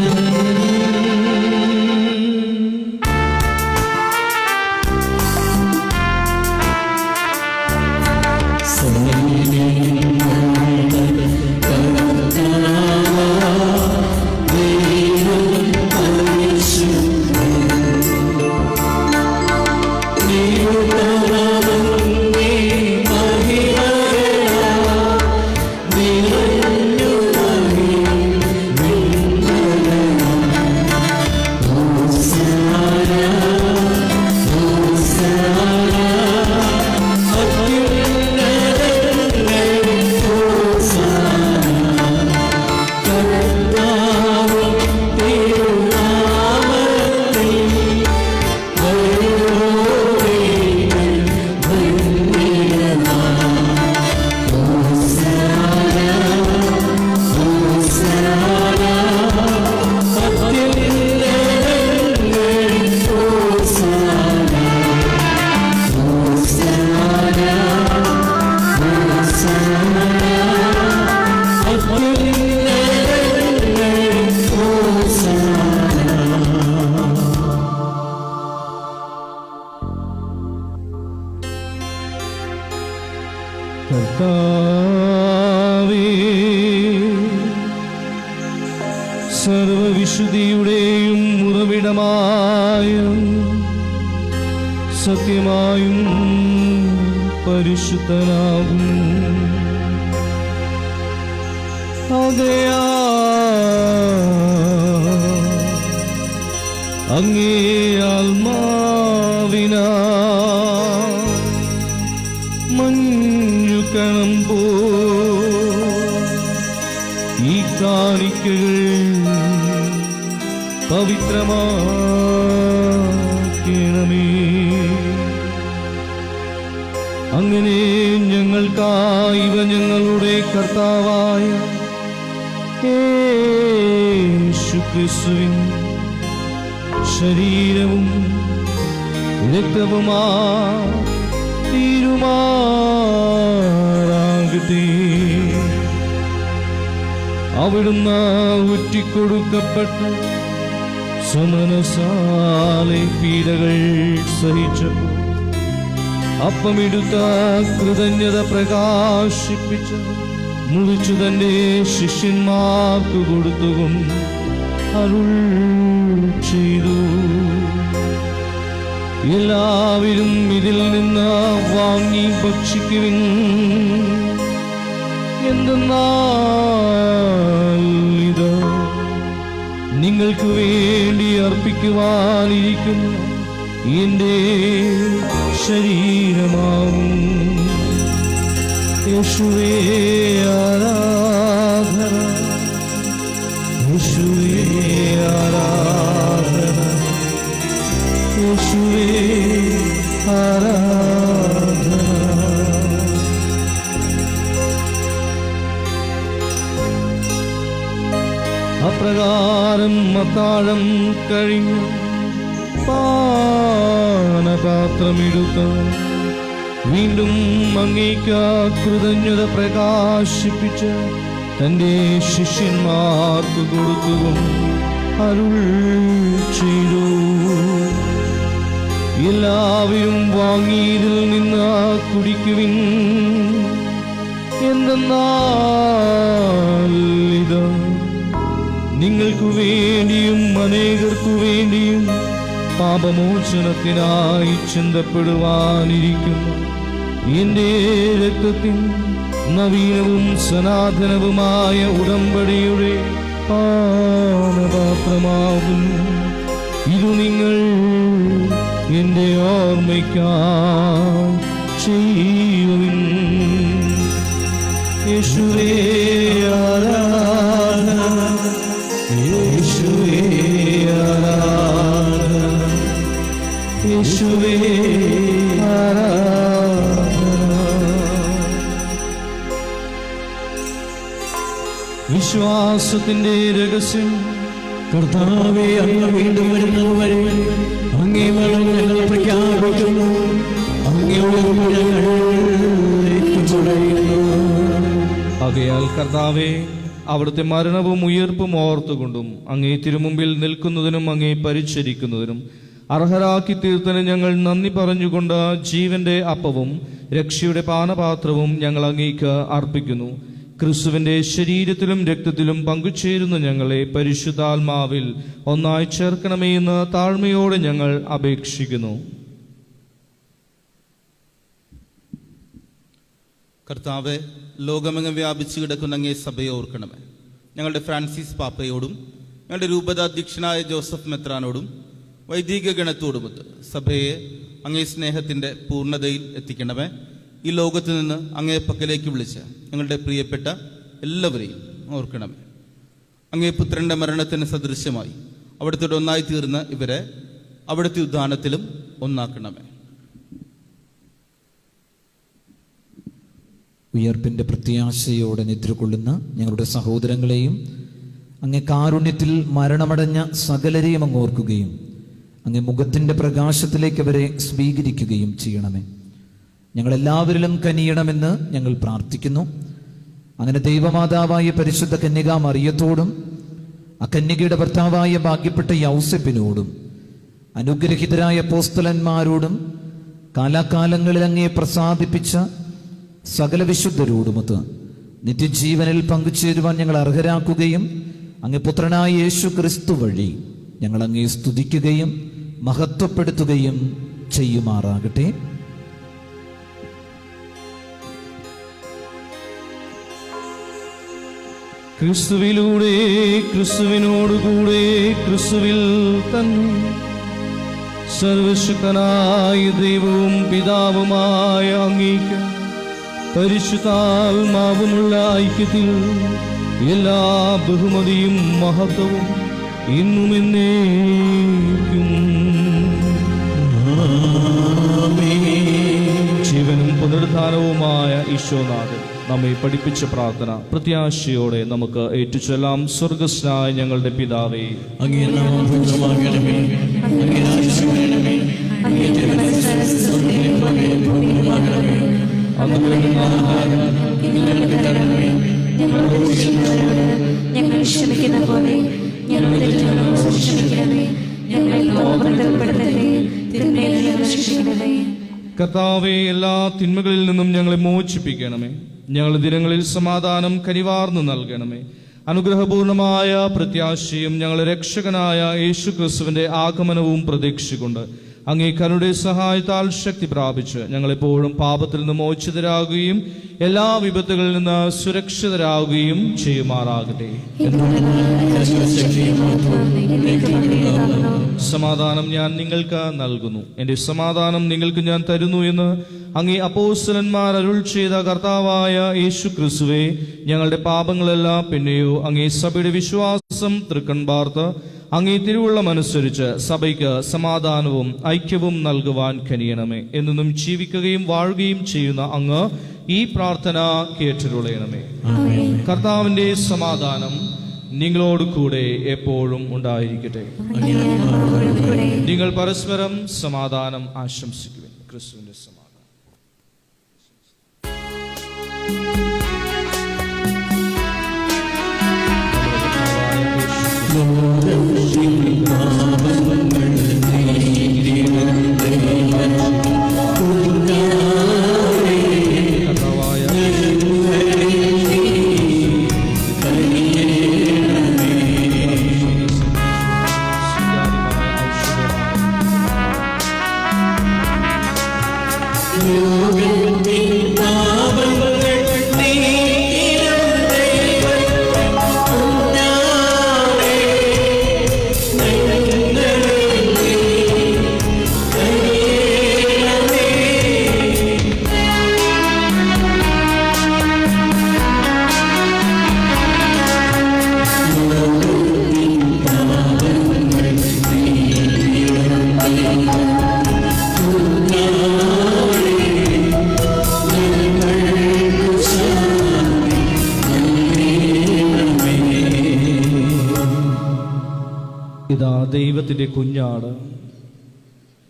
കർത്താവേ, സർവവിശുദ്ധിയുടെയും ഉറവിടമായ സത്യമായും പരിശുദ്ധനാകും. അങ്ങേ ആത്മാവിനാ മഞ്ഞുകണം പോ ഈ കാണിക്കകൾ പവിത്രമാക്കണമേ. അങ്ങനെ ഞങ്ങൾക്കായി ഇവ ഞങ്ങളുടെ കർത്താവായ യേശുക്രിസ്തുവിൻ ശരീരവും രക്തവുമാ തീരുമാറാകട്ടെ. അവിടുന്ന് ഊറ്റിക്കൊടുക്കപ്പെട്ട സമനസാലെ പീഡകൾ സഹിച്ചപ്പോൾ അപ്പമെടുത്ത കൃതജ്ഞത പ്രകാശിപ്പിച്ച് മുറിച്ചു തന്റെ ശിഷ്യന്മാർക്ക് കൊടുത്തുകൊണ്ട് അരുൾ ചെയ്തു, എല്ലാവരും ഇതിൽ നിന്ന് വാങ്ങി ഭക്ഷിക്കുവിൻ. എന്തെന്നാൽ ഇത് നിങ്ങൾക്ക് വേണ്ടി അർപ്പിക്കുവാനിരിക്കുന്ന എന്റെ ശരീരമാവും. യേശുവേ ആരാധന, യേശുവേ ആരാധന, യേശുവേ ആരാധന. അപ്രകാരം അത്താഴം കഴിഞ്ഞു പാനപാത്രമെടുത്ത് വീണ്ടും അങ്ങേക്ക് കൃതജ്ഞത പ്രകാശിപ്പിച്ച് തന്റെ ശിഷ്യന്മാർക്ക് കൊടുക്കുകയും അരുൾ ചെയ്തു. എല്ലാവരും വാങ്ങിയതിൽ നിന്ന് കുടിക്കുവിൻ. എന്തെന്നാൽ ഇത് നിങ്ങൾക്കു വേണ്ടിയും അനേകർക്കു വേണ്ടിയും പാപമോചനത്തിനായി ചിന്തപ്പെടുവാനിരിക്കുന്നു എന്റെ രക്തത്തിൽ നവീനവും സനാതനവുമായ ഉടമ്പടിയുടെ പാനപാത്രമാകുന്നു. ഇത് നിങ്ങൾ എന്റെ ഓർമ്മയ്ക്കായി ചെയ്യുവിൻ. യേശുവേ ആരാധന, യേശുവേ ആരാധന, യേശുവേ ആരാധന. വിശ്വാസത്തിന്റെ രഹസ്യം. കർത്താവേ, അങ്ങ് വീണ്ടും വരുന്നവരെ അങ്ങേ മരണം ഞങ്ങൾ പ്രഖ്യാപിക്കുന്നു. അങ്ങയുടെ ഞങ്ങൾ ഏറ്റുപറയുന്നു. ആകയാൽ കർത്താവേ, അവിടുത്തെ മരണവും ഉയർപ്പും ഓർത്തുകൊണ്ടും അങ്ങേ തിരുമുമ്പിൽ നിൽക്കുന്നതിനും അങ്ങേ പരിചരിക്കുന്നതിനും അർഹരാക്കി തീർത്തതിന് ഞങ്ങൾ നന്ദി പറഞ്ഞുകൊണ്ട് ജീവന്റെ അപ്പവും രക്ഷയുടെ പാനപാത്രവും ഞങ്ങൾ അങ്ങേക്ക് അർപ്പിക്കുന്നു. ക്രിസ്തുവിന്റെ ശരീരത്തിലും രക്തത്തിലും പങ്കുചേരുന്ന ഞങ്ങളെ പരിശുദ്ധാത്മാവിൽ ഒന്നായി ചേർക്കണമേ എന്ന് താഴ്മയോടെ ഞങ്ങൾ അപേക്ഷിക്കുന്നു. കർത്താവെ, ലോകമെങ്ങും വ്യാപിച്ചു കിടക്കുന്ന അങ്ങേ സഭയെ ഓർക്കണമേ. ഞങ്ങളുടെ ഫ്രാൻസിസ് പാപ്പയോടും ഞങ്ങളുടെ രൂപതാധ്യക്ഷനായ ജോസഫ് മെത്രാനോടും വൈദിക ഗണത്തോടുമൊത്ത് സഭയെ അങ്ങേ സ്നേഹത്തിൻ്റെ പൂർണ്ണതയിൽ എത്തിക്കണമേ. ഈ ലോകത്ത് നിന്ന് അങ്ങേ പക്കലേക്ക് വിളിച്ച ഞങ്ങളുടെ പ്രിയപ്പെട്ട എല്ലാവരെയും ഓർക്കണമേ. അങ്ങേ പുത്രൻ്റെ മരണത്തിന് സദൃശ്യമായി അവിടുത്തെ ഒന്നായി തീർന്ന ഇവരെ അവിടുത്തെ ഉദ്ധാനത്തിലും ഒന്നാക്കണമേ. ഉയർപ്പിന്റെ പ്രത്യാശയോടെ നിദ്ര കൊള്ളുന്ന ഞങ്ങളുടെ സഹോദരങ്ങളെയും അങ്ങേ കാരുണ്യത്തിൽ മരണമടഞ്ഞ സകലരെയും അങ്ങ് ഓർക്കുകയും അങ്ങേ മുഖത്തിന്റെ പ്രകാശത്തിലേക്ക് അവരെ സ്വീകരിക്കുകയും ചെയ്യണമേ. ഞങ്ങളെല്ലാവരിലും കനിയണമെന്ന് ഞങ്ങൾ പ്രാർത്ഥിക്കുന്നു. അങ്ങനെ ദൈവമാതാവായ പരിശുദ്ധ കന്യകാ മറിയത്തോടും അകന്യകയുടെ ഭർത്താവായ ഭാഗ്യപ്പെട്ട യൗസേപ്പിനോടും അനുഗ്രഹിതരായ അപ്പോസ്തലന്മാരോടും കാലാകാലങ്ങളിൽ അങ്ങേ പ്രസാദിപ്പിച്ച സകല വിശുദ്ധരോടുമൊത്ത് നിത്യജീവനിൽ പങ്കുചേരുവാൻ ഞങ്ങൾ അർഹരാക്കുകയും അങ്ങേ പുത്രനായ യേശു ക്രിസ്തു വഴി ഞങ്ങൾ അങ്ങേ സ്തുതിക്കുകയും മഹത്വപ്പെടുത്തുകയും ചെയ്യുമാറാകട്ടെ. ക്രിസ്തുവിലൂടെ, ക്രിസ്തുവിനോടുകൂടെ, ക്രിസ്തുവിൽ തന്നെ സർവശക്തനായ ദൈവവും പിതാവുമായ അങ്ങേക്ക് പരിശുദ്ധാത്മാവുമുള്ള ഐക്യത്തിൽ എല്ലാ ബഹുമതിയും മഹത്വവും ഇന്നും എന്നേക്കും. ജീവനും പുനരുദ്ധാനവുമായ ഈശോനാഥൻ നമ്മെ പഠിപ്പിച്ച പ്രാർത്ഥന പ്രത്യാശയോടെ നമുക്ക് ഏറ്റുചൊല്ലാം. സ്വർഗസ്നായ ഞങ്ങളുടെ പിതാവേ, അങ്ങേ നാമം പൂജിതമാകണമേ. അങ്ങേ രാജ്യം വരണമേ. അങ്ങേ തിരുമനസ്സ് സ്വർഗ്ഗത്തിലെ പോലെ ഭൂമിയിലുമാകണമേ. ഞങ്ങൾക്ക് തരണമേ. ഞങ്ങളോട് ചെയ്യുന്നവരോട് ഞങ്ങൾ ക്ഷമിക്കുന്ന പോലെ ഞങ്ങളുടെ തെറ്റുകളോട് ക്ഷമിക്കണമേ. ഞങ്ങളെ കോപത്തിൽ ഉൾപ്പെടുത്തരുതേ. തിന്മയിൽ നിന്ന് രക്ഷിക്കണമേ. കർത്താവേ, എല്ലാ തിന്മകളിൽ നിന്നും ഞങ്ങളെ മോചിപ്പിക്കണമേ. ഞങ്ങളുടെ ദിനങ്ങളിൽ സമാധാനം കനിവാർന്നു നൽകണമേ. അനുഗ്രഹപൂർണമായ പ്രത്യാശയും ഞങ്ങളുടെ രക്ഷകനായ യേശു ക്രിസ്തുവിന്റെ ആഗമനവും പ്രതീക്ഷിച്ചുകൊണ്ട് അങ്ങേ കരുണയുടെ സഹായത്താൽ ശക്തി പ്രാപിച്ച് ഞങ്ങളെപ്പോഴും പാപത്തിൽ നിന്ന് മോചിതരാകുകയും എല്ലാ വിപത്തുകളിൽ നിന്ന് സുരക്ഷിതരാകുകയും ചെയ്യുമാറാകട്ടെ. സമാധാനം ഞാൻ നിങ്ങൾക്ക് നൽകുന്നു, എൻ്റെ സമാധാനം നിങ്ങൾക്ക് ഞാൻ തരുന്നു എന്ന് അങ്ങേ അപ്പോസ്തലന്മാർ അരുൾ ചെയ്ത കർത്താവായ യേശു ക്രിസ്തുവേ, ഞങ്ങളുടെ പാപങ്ങളെല്ലാം പിന്നെയോ അങ്ങേ സഭയുടെ വിശ്വാസം തൃക്കൺ പാർത്ത് അങ്ങേ തിരുവുള്ളമനുസരിച്ച് സഭയ്ക്ക് സമാധാനവും ഐക്യവും നൽകുവാൻ കനിയണമേ. എന്നും ജീവിക്കുകയും വാഴുകയും ചെയ്യുന്ന അങ്ങ് ഈ പ്രാർത്ഥന കേട്ടുകൊള്ളണമേ. കർത്താവിന്റെ സമാധാനം നിങ്ങളോട് കൂടെ എപ്പോഴും ഉണ്ടായിരിക്കട്ടെ. നിങ്ങൾ പരസ്പരം സമാധാനം ആശംസിക്കുവിൻ. ക്രിസ്തുവിന്റെ സമാധാനം. ഇതാ ദൈവത്തിൻ്റെ കുഞ്ഞാട്,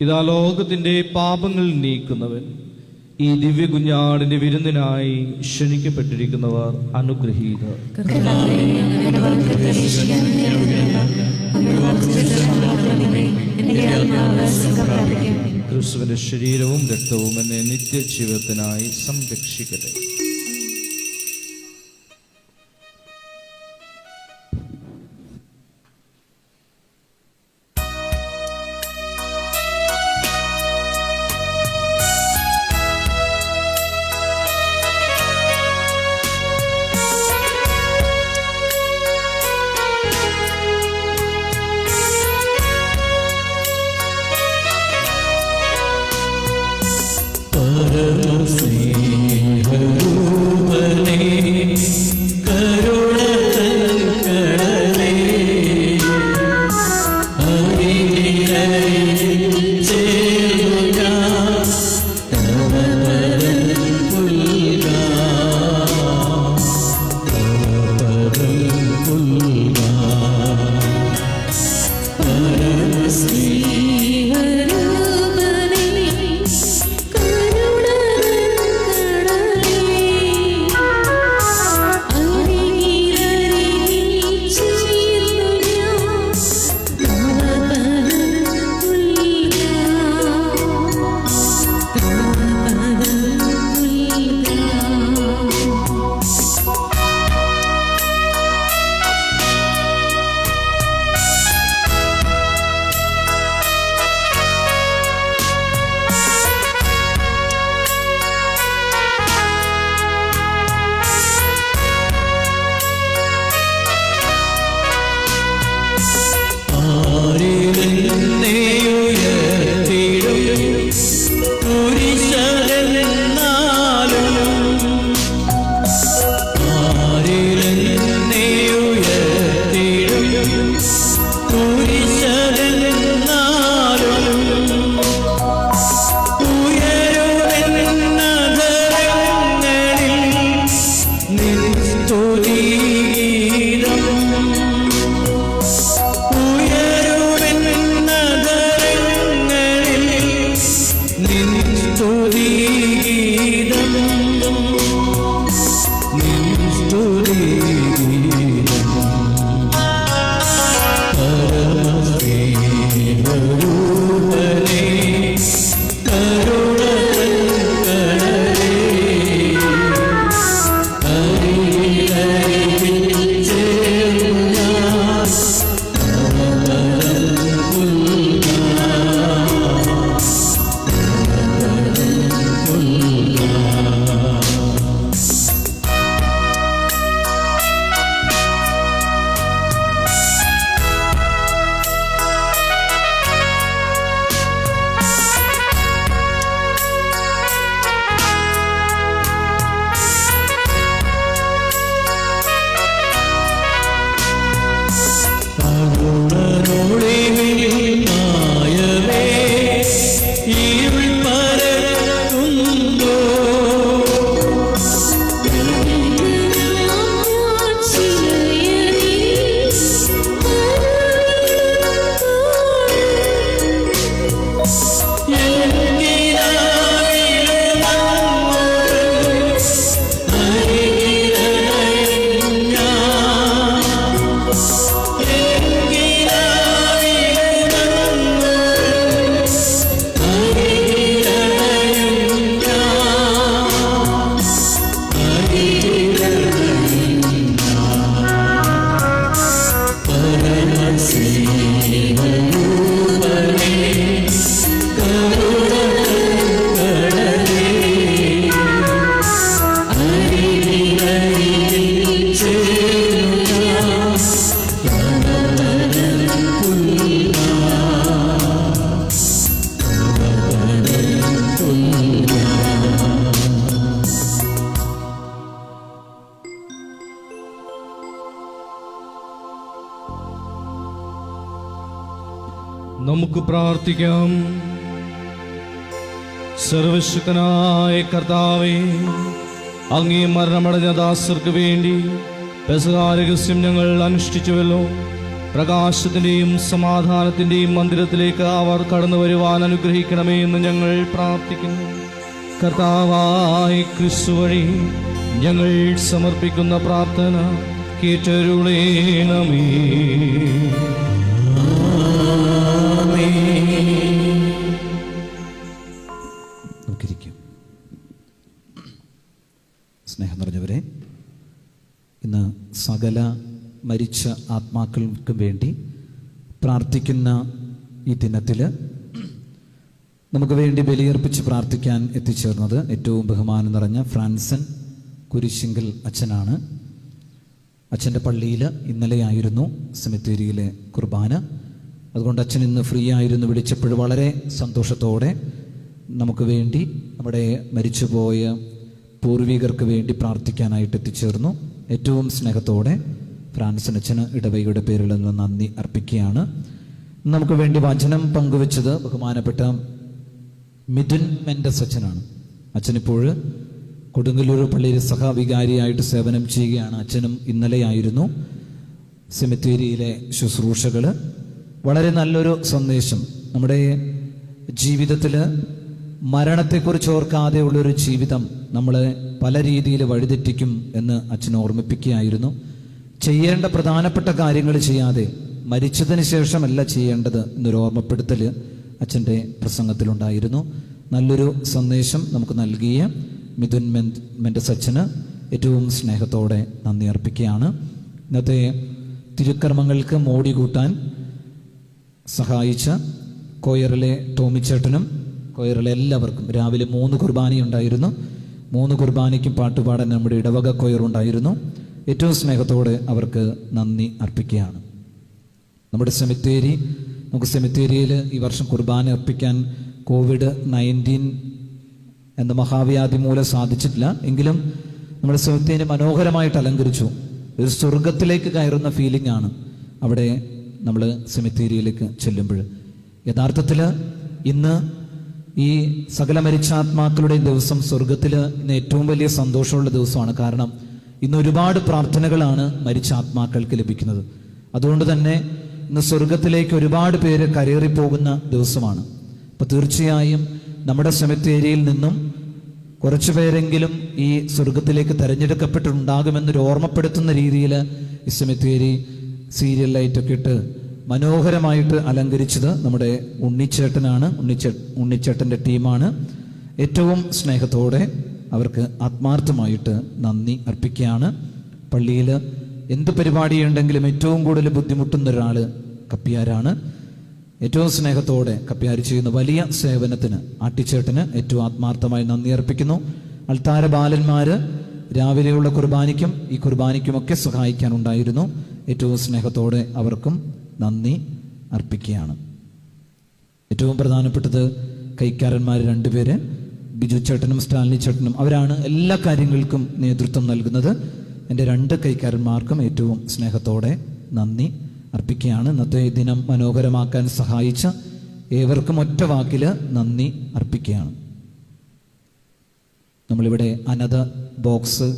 ഇതാ ലോകത്തിൻ്റെ പാപങ്ങൾ നീക്കുന്നവൻ. ഈ ദിവ്യ കുഞ്ഞാടിന്റെ വിരുന്നിനായി ക്ഷണിക്കപ്പെട്ടിരിക്കുന്നവർ അനുഗ്രഹീതർ. ക്രിസ്തുവിന്റെ ശരീരവും രക്തവും എന്നെ നിത്യജീവിതത്തിനായി സംരക്ഷിക്കട്ടെ. ും നമുക്ക് പ്രാർത്ഥിക്കാം. സർവശക്തനായ കർത്താവേ, അങ്ങേ മരണമടഞ്ഞ ദാസർക്ക് വേണ്ടി പെസഹാ രഹസ്യം ഞങ്ങൾ അനുഷ്ഠിച്ചുവല്ലോ. പ്രകാശത്തിന്റെയും സമാധാനത്തിന്റെയും മന്ദിരത്തിലേക്ക് അവർ കടന്നു വരുവാൻ അനുഗ്രഹിക്കണമേ എന്ന് ഞങ്ങൾ പ്രാർത്ഥിക്കുന്നു. കർത്താവായ ക്രിസ്തു വഴി ഞങ്ങൾ സമർപ്പിക്കുന്ന പ്രാർത്ഥന കേട്ടരുളേണമേ. നമുക്കിരിക്കാം. സ്നേഹം നിറഞ്ഞവരെ, ഇന്ന് സകല മരിച്ച ആത്മാക്കൾക്കും വേണ്ടി പ്രാർത്ഥിക്കുന്ന ഈ ദിനത്തിൽ നമുക്ക് വേണ്ടി ബലിയർപ്പിച്ച് പ്രാർത്ഥിക്കാൻ എത്തിച്ചേർന്നത് ഏറ്റവും ബഹുമാനം നിറഞ്ഞ ഫ്രാൻസൻ കുരിശിങ്കൽ അച്ഛനാണ്. അച്ഛൻ്റെ പള്ളിയിൽ ഇന്നലെയായിരുന്നു സെമിത്തേരിയിലെ കുർബാന. അതുകൊണ്ട് അച്ഛൻ ഇന്ന് ഫ്രീ ആയിരുന്നു. വിളിച്ചപ്പോൾ വളരെ സന്തോഷത്തോടെ നമുക്ക് വേണ്ടി, നമ്മുടെ മരിച്ചുപോയ പൂർവികർക്ക് വേണ്ടി പ്രാർത്ഥിക്കാനായിട്ട് എത്തിച്ചേർന്നു. ഏറ്റവും സ്നേഹത്തോടെ ഫ്രാൻസിൻ അച്ഛന് ഇടവകയുടെ പേരിൽ നിന്ന് നന്ദി അർപ്പിക്കുകയാണ്. നമുക്ക് വേണ്ടി വചനം പങ്കുവെച്ചത് ബഹുമാനപ്പെട്ട മിഥുൻ മെൻഡസ് അച്ഛനാണ്. അച്ഛനിപ്പോൾ കൊടുങ്ങല്ലൂർ പള്ളിയിൽ സഹവികാരിയായിട്ട് സേവനം ചെയ്യുകയാണ്. അച്ഛനും ഇന്നലെയായിരുന്നു സെമിത്തേരിയിലെ ശുശ്രൂഷകൾ. വളരെ നല്ലൊരു സന്ദേശം. നമ്മുടെ ജീവിതത്തിൽ മരണത്തെക്കുറിച്ച് ഓർക്കാതെ ഉള്ളൊരു ജീവിതം നമ്മളെ പല രീതിയിൽ വഴിതെറ്റിക്കും എന്ന് അച്ഛൻ ഓർമ്മിപ്പിക്കുകയായിരുന്നു. ചെയ്യേണ്ട പ്രധാനപ്പെട്ട കാര്യങ്ങൾ ചെയ്യാതെ മരിച്ചതിന് ശേഷമല്ല ചെയ്യേണ്ടത് എന്നൊരു ഓർമ്മപ്പെടുത്തൽ അച്ഛൻ്റെ പ്രസംഗത്തിലുണ്ടായിരുന്നു. നല്ലൊരു സന്ദേശം നമുക്ക് നൽകിയ മിഥുൻ മെൻഡസ് അച്ഛന് ഏറ്റവും സ്നേഹത്തോടെ നന്ദി അർപ്പിക്കുകയാണ്. ഇന്നത്തെ തിരുക്കർമ്മങ്ങൾക്ക് മോടി കൂട്ടാൻ സഹായിച്ച കൊയറിലെ ടോമിച്ചേട്ടനും കൊയറിലെ എല്ലാവർക്കും രാവിലെ 3 കുർബാനയുണ്ടായിരുന്നു. 3 കുർബാനയ്ക്കും പാട്ടുപാടാൻ നമ്മുടെ ഇടവക കൊയറുണ്ടായിരുന്നു. ഏറ്റവും സ്നേഹത്തോടെ അവർക്ക് നന്ദി അർപ്പിക്കുകയാണ്. നമ്മുടെ സെമിത്തേരി, നമുക്ക് സെമിത്തേരിയിൽ ഈ വർഷം കുർബാന അർപ്പിക്കാൻ COVID-19 എന്ന മഹാവ്യാധി മൂലം സാധിച്ചിട്ടില്ല. എങ്കിലും നമ്മുടെ സെമിത്തേരി മനോഹരമായിട്ട് അലങ്കരിച്ചു. ഒരു സ്വർഗത്തിലേക്ക് കയറുന്ന ഫീലിംഗ് ആണ് അവിടെ നമ്മൾ സെമിത്തേരിയിലേക്ക് ചെല്ലുമ്പോൾ. യഥാർത്ഥത്തിൽ ഇന്ന് ഈ സകല മരിച്ചാത്മാക്കളുടെ ദിവസം സ്വർഗത്തിൽ ഇന്ന് ഏറ്റവും വലിയ സന്തോഷമുള്ള ദിവസമാണ്. കാരണം ഇന്ന് ഒരുപാട് പ്രാർത്ഥനകളാണ് മരിച്ച ആത്മാക്കൾക്ക് ലഭിക്കുന്നത്. അതുകൊണ്ട് തന്നെ ഇന്ന് സ്വർഗത്തിലേക്ക് ഒരുപാട് പേര് കരേറിപ്പോകുന്ന ദിവസമാണ്. അപ്പോൾ തീർച്ചയായും നമ്മുടെ സെമിത്തേരിയിൽ നിന്നും കുറച്ചു പേരെങ്കിലും ഈ സ്വർഗത്തിലേക്ക് തിരഞ്ഞെടുക്കപ്പെട്ടുണ്ടാകുമെന്നൊരു ഓർമ്മപ്പെടുത്തുന്ന രീതിയിൽ ഈ സെമിത്തേരി സീരിയൽ ലൈറ്റൊക്കെ ഇട്ട് മനോഹരമായിട്ട് അലങ്കരിച്ചത് നമ്മുടെ ഉണ്ണിച്ചേട്ടനാണ്. ഉണ്ണിച്ചേട്ടൻ്റെ ടീമാണ്. ഏറ്റവും സ്നേഹത്തോടെ അവർക്ക് ആത്മാർത്ഥമായിട്ട് നന്ദി അർപ്പിക്കുകയാണ്. പള്ളിയിൽ എന്ത് പരിപാടിയുണ്ടെങ്കിലും ഏറ്റവും കൂടുതൽ ബുദ്ധിമുട്ടുന്ന ഒരാൾ കപ്പ്യാരാണ്. ഏറ്റവും സ്നേഹത്തോടെ കപ്പ്യാർ ചെയ്യുന്ന വലിയ സേവനത്തിന് ആട്ടിച്ചേട്ടന് ഏറ്റവും ആത്മാർത്ഥമായി നന്ദി അർപ്പിക്കുന്നു. അൾത്താര ബാലന്മാർ രാവിലെയുള്ള കുർബാനയ്ക്കും ഈ കുർബാനയ്ക്കുമൊക്കെ സഹായിക്കാനുണ്ടായിരുന്നു. ഏറ്റവും സ്നേഹത്തോടെ അവർക്കും നന്ദി അർപ്പിക്കുകയാണ്. ഏറ്റവും പ്രധാനപ്പെട്ടത് കൈക്കാരന്മാർ 2 പേര്, ബിജു ചേട്ടനും സ്റ്റാലിനി ചേട്ടനും. അവരാണ് എല്ലാ കാര്യങ്ങൾക്കും നേതൃത്വം നൽകുന്നത്. എൻ്റെ 2 കൈക്കാരന്മാർക്കും ഏറ്റവും സ്നേഹത്തോടെ നന്ദി അർപ്പിക്കുകയാണ്. ഇന്നത്തെ ദിനം മനോഹരമാക്കാൻ സഹായിച്ച ഏവർക്കും ഒറ്റ വാക്കിൽ നന്ദി അർപ്പിക്കുകയാണ്. നമ്മളിവിടെ അനഥ ബോക്സ്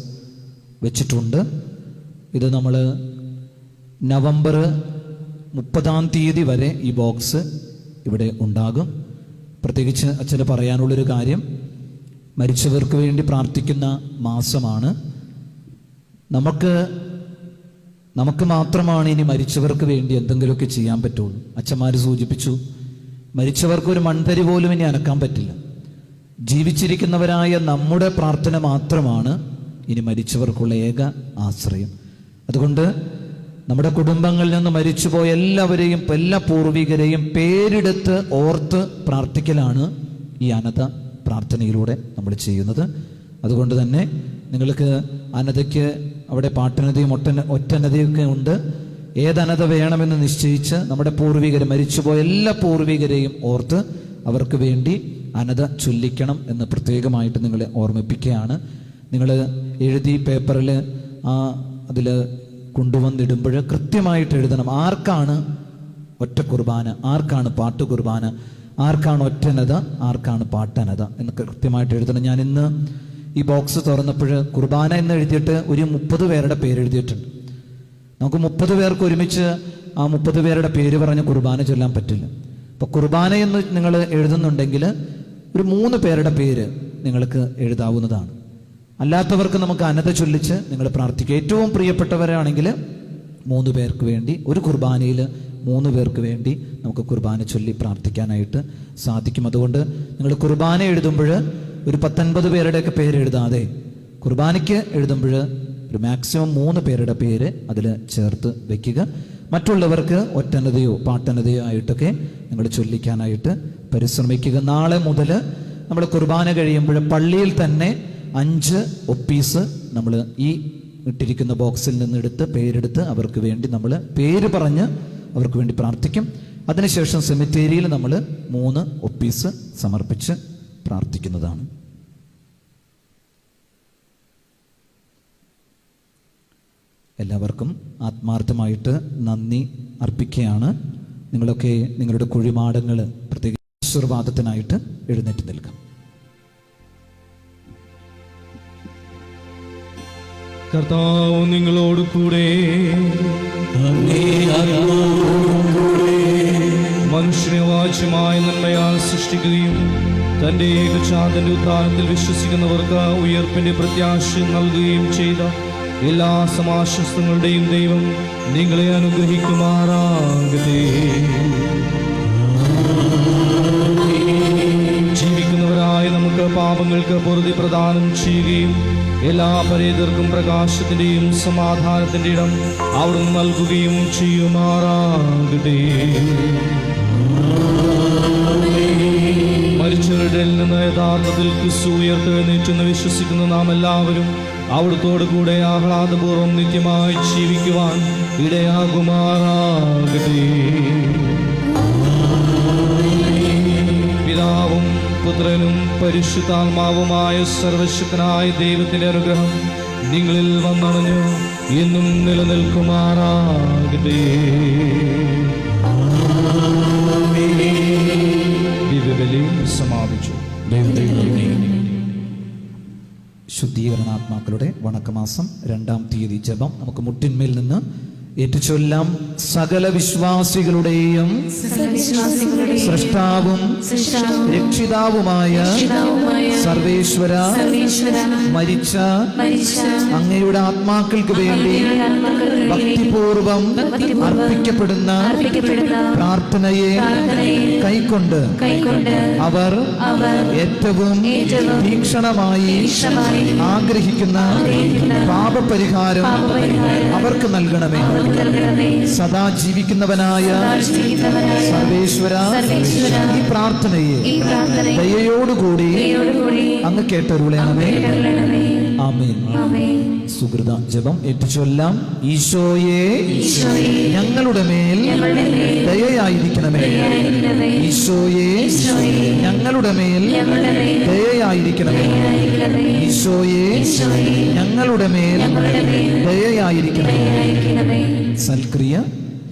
വെച്ചിട്ടുണ്ട്. ഇത് നമ്മൾ നവംബർ 30-ാം തീയതി വരെ ഈ ബോക്സ് ഇവിടെ ഉണ്ടാകും. പ്രത്യേകിച്ച് അച്ഛന് പറയാനുള്ളൊരു കാര്യം, മരിച്ചവർക്ക് വേണ്ടി പ്രാർത്ഥിക്കുന്ന മാസമാണ്. നമുക്ക് മാത്രമാണ് ഇനി മരിച്ചവർക്ക് വേണ്ടി എന്തെങ്കിലുമൊക്കെ ചെയ്യാൻ പറ്റുള്ളൂ. അച്ഛന്മാർ സൂചിപ്പിച്ചു, മരിച്ചവർക്കൊരു മൺതരി പോലും ഇനി അനക്കാൻ പറ്റില്ല. ജീവിച്ചിരിക്കുന്നവരായ നമ്മുടെ പ്രാർത്ഥന മാത്രമാണ് ഇനി മരിച്ചവർക്കുള്ള ഏക ആശ്രയം. അതുകൊണ്ട് നമ്മുടെ കുടുംബങ്ങളിൽ നിന്ന് മരിച്ചുപോയ എല്ലാവരെയും, എല്ലാ പൂർവികരെയും പേരെടുത്ത് ഓർത്ത് പ്രാർത്ഥിക്കലാണ് ഈ അനഥ പ്രാർത്ഥനയിലൂടെ നമ്മൾ ചെയ്യുന്നത്. അതുകൊണ്ട് തന്നെ നിങ്ങൾക്ക് അനഥയ്ക്ക് അവിടെ പാട്ടനതയും ഒറ്റനതയൊക്കെ ഉണ്ട്. ഏതനഥ വേണമെന്ന് നിശ്ചയിച്ച് നമ്മുടെ പൂർവികരെ, മരിച്ചുപോയ എല്ലാ പൂർവികരെയും ഓർത്ത് അവർക്ക് വേണ്ടി അനഥ ചൊല്ലിക്കണം എന്ന് പ്രത്യേകമായിട്ട് നിങ്ങളെ ഓർമ്മിപ്പിക്കുകയാണ്. നിങ്ങൾ എഴുതി പേപ്പറിൽ അതിൽ കൊണ്ടുവന്നിടുമ്പോൾ കൃത്യമായിട്ട് എഴുതണം. ആർക്കാണ് ഒറ്റ കുർബാന. ആർക്കാണ് പാട്ട് കുർബാന, ആർക്കാണ് ഒറ്റനത, ആർക്കാണ് പാട്ടനത എന്ന് കൃത്യമായിട്ട് എഴുതണം. ഞാൻ ഇന്ന് ഈ ബോക്സ് തുറന്നപ്പോൾ കുർബാന എന്ന് എഴുതിയിട്ട് ഒരു 30 പേരുടെ പേര് എഴുതിയിട്ടുണ്ട്. നമുക്ക് 30 പേർക്ക് ഒരുമിച്ച് ആ 30 പേരുടെ പേര് പറഞ്ഞ് കുർബാന ചൊല്ലാൻ പറ്റില്ല. അപ്പോൾ കുർബാന എന്ന് നിങ്ങൾ എഴുതുന്നുണ്ടെങ്കിൽ ഒരു 3 പേരുടെ പേര് നിങ്ങൾക്ക് എഴുതാവുന്നതാണ്. അല്ലാത്തവർക്ക് നമുക്ക് അനത ചൊല്ലിച്ച് നിങ്ങൾ പ്രാർത്ഥിക്കുക. ഏറ്റവും പ്രിയപ്പെട്ടവരാണെങ്കിൽ 3 പേർക്ക് വേണ്ടി, ഒരു കുർബാനയിൽ 3 പേർക്ക് വേണ്ടി നമുക്ക് കുർബാന ചൊല്ലി പ്രാർത്ഥിക്കാനായിട്ട് സാധിക്കും. അതുകൊണ്ട് നിങ്ങൾ കുർബാന എഴുതുമ്പോൾ ഒരു 19 പേരുടെയൊക്കെ പേര് എഴുതാതെ കുർബാനയ്ക്ക് എഴുതുമ്പോൾ ഒരു മാക്സിമം 3 പേരുടെ പേര് അതിൽ ചേർത്ത് വെക്കുക. മറ്റുള്ളവർക്ക് ഒറ്റനതയോ പാട്ടനതയോ ആയിട്ടൊക്കെ നിങ്ങൾ ചൊല്ലിക്കാനായിട്ട് പരിശ്രമിക്കുക. നാളെ മുതൽ നമ്മൾ കുർബാന കഴിയുമ്പോൾ പള്ളിയിൽ തന്നെ 5 ഒപ്പീസ് നമ്മൾ ഈ ഇട്ടിരിക്കുന്ന ബോക്സിൽ നിന്നെടുത്ത് പേരെടുത്ത് അവർക്ക് വേണ്ടി നമ്മൾ പേര് പറഞ്ഞ് അവർക്ക് വേണ്ടി പ്രാർത്ഥിക്കും. അതിനുശേഷം സെമിത്തേരിയിൽ നമ്മൾ 3 ഒപ്പീസ് സമർപ്പിച്ച് പ്രാർത്ഥിക്കുന്നതാണ്. എല്ലാവർക്കും ആത്മാർത്ഥമായിട്ട് നന്ദി അർപ്പിക്കുകയാണ്. നിങ്ങളൊക്കെ നിങ്ങളുടെ കുഴിമാടങ്ങൾ പ്രത്യേക ആശീർവാദത്തിനായിട്ട് എഴുന്നേറ്റ് നിൽക്കാം. കർത്താവ് നിങ്ങളോട് കൂടെ. മനുഷ്യനെ വാച്യമായ നന്മയാൽ സൃഷ്ടിക്കുകയും തന്റെ ഏകജാതന്റെ ഉദ്ധാനത്തിൽ വിശ്വസിക്കുന്നവർക്ക് ഉയർപ്പിന്റെ പ്രത്യാശ നൽകുകയും ചെയ്ത എല്ലാ സമാശ്വസ്തങ്ങളുടെയും ദൈവം നിങ്ങളെ അനുഗ്രഹിക്കുമാറാകട്ടെ. ജീവിക്കുന്നവരായ നമുക്ക് പാപങ്ങൾക്ക് പൊറുതി പ്രദാനം ചെയ്യുകയും എല്ലാ പരേതർക്കും പ്രകാശത്തിന്റെയും സമാധാനത്തിന്റെ ഇടം അവിടുന്ന് നൽകുകയും ചെയ്യുമാറാകട്ടെ. മരിച്ചവരുടെ നിന്ന് യഥാർത്ഥത്തിൽ ക്രിസ്തു ഉയർത്തെഴുന്നേറ്റെന്ന് വിശ്വസിക്കുന്ന നാം എല്ലാവരും അവിടുത്തോടു കൂടെ ആഹ്ലാദപൂർവ്വം നിത്യമായി ജീവിക്കുവാൻ ഇടയാകുമാറാകട്ടെ. പിതാവും പുത്രനും പരിശുദ്ധാത്മാവുമായ സർവശക്തനായ ദൈവത്തിന്റെ അനുഗ്രഹം നിങ്ങളിൽ വന്നണഞ്ഞു എന്നും നിലനിൽക്കുമാറാകട്ടെ. ദിവ്യബലി സമാപിച്ചു. ശുദ്ധീകരണാത്മാക്കളുടെ വണക്കമാസം 2-ാം തീയതി ജപം നമുക്ക് മുട്ടിന്മേൽ നിന്ന് ഏറ്റുചൊല്ലാം. സകല വിശ്വാസികളുടെയും സൃഷ്ടാവും രക്ഷിതാവുമായ സർവേശ്വര, മരിച്ച അങ്ങയുടെ ആത്മാക്കൾക്ക് വേണ്ടി ഭക്തിപൂർവം അർപ്പിക്കപ്പെടുന്ന പ്രാർത്ഥനയെ കൈക്കൊണ്ട് അവർ ഏറ്റവും തീക്ഷണമായി ആഗ്രഹിക്കുന്ന പാപപരിഹാരം അവർക്ക് നൽകണമേ. സദാ ജീവിക്കുന്നവനായ സർവേശ്വര, ഈ പ്രാർത്ഥനയെ ദയയോടുകൂടി അങ്ങ് കേട്ടരുളണമേ. ആമേൻ. സുഹൃത ജപം ഏറ്റുചൊല്ലാം. ഈശോയെ ഞങ്ങളുടെ മേൽ ദയയായിരിക്കണമേ. ഈശോയെ ഞങ്ങളുടെ മേൽ ദയയായിരിക്കണമേ. ഈശോയെ ഞങ്ങളുടെ മേൽ ദയയായിരിക്കണമേ. സൽക്രിയ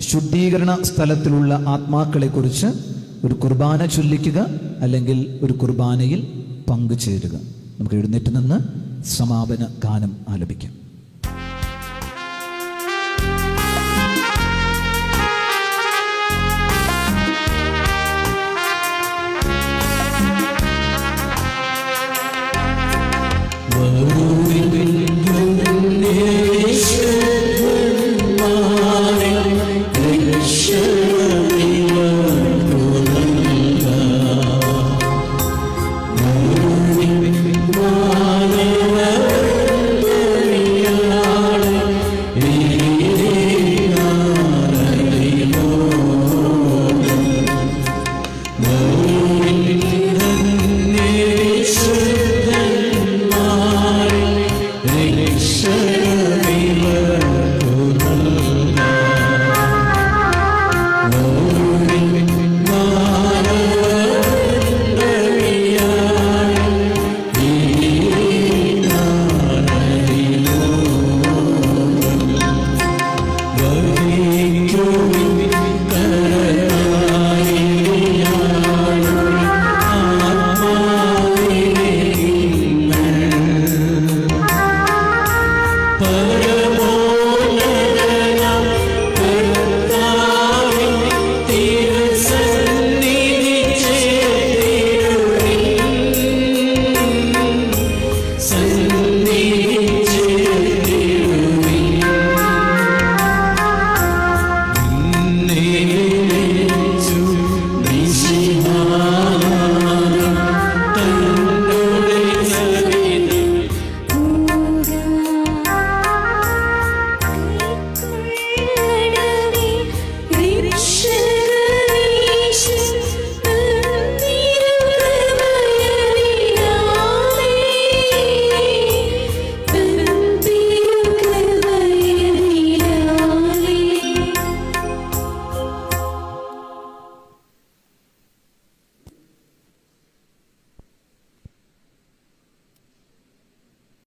ശുദ്ധീകരണ സ്ഥലത്തിലുള്ള ആത്മാക്കളെ കുറിച്ച് ഒരു കുർബാന ചൊല്ലിക്കുക, അല്ലെങ്കിൽ ഒരു കുർബാനയിൽ പങ്കുചേരുക. നമുക്ക് എഴുന്നേറ്റ് നിന്ന് സമാപന ഗാനം ആലപിക്കാം.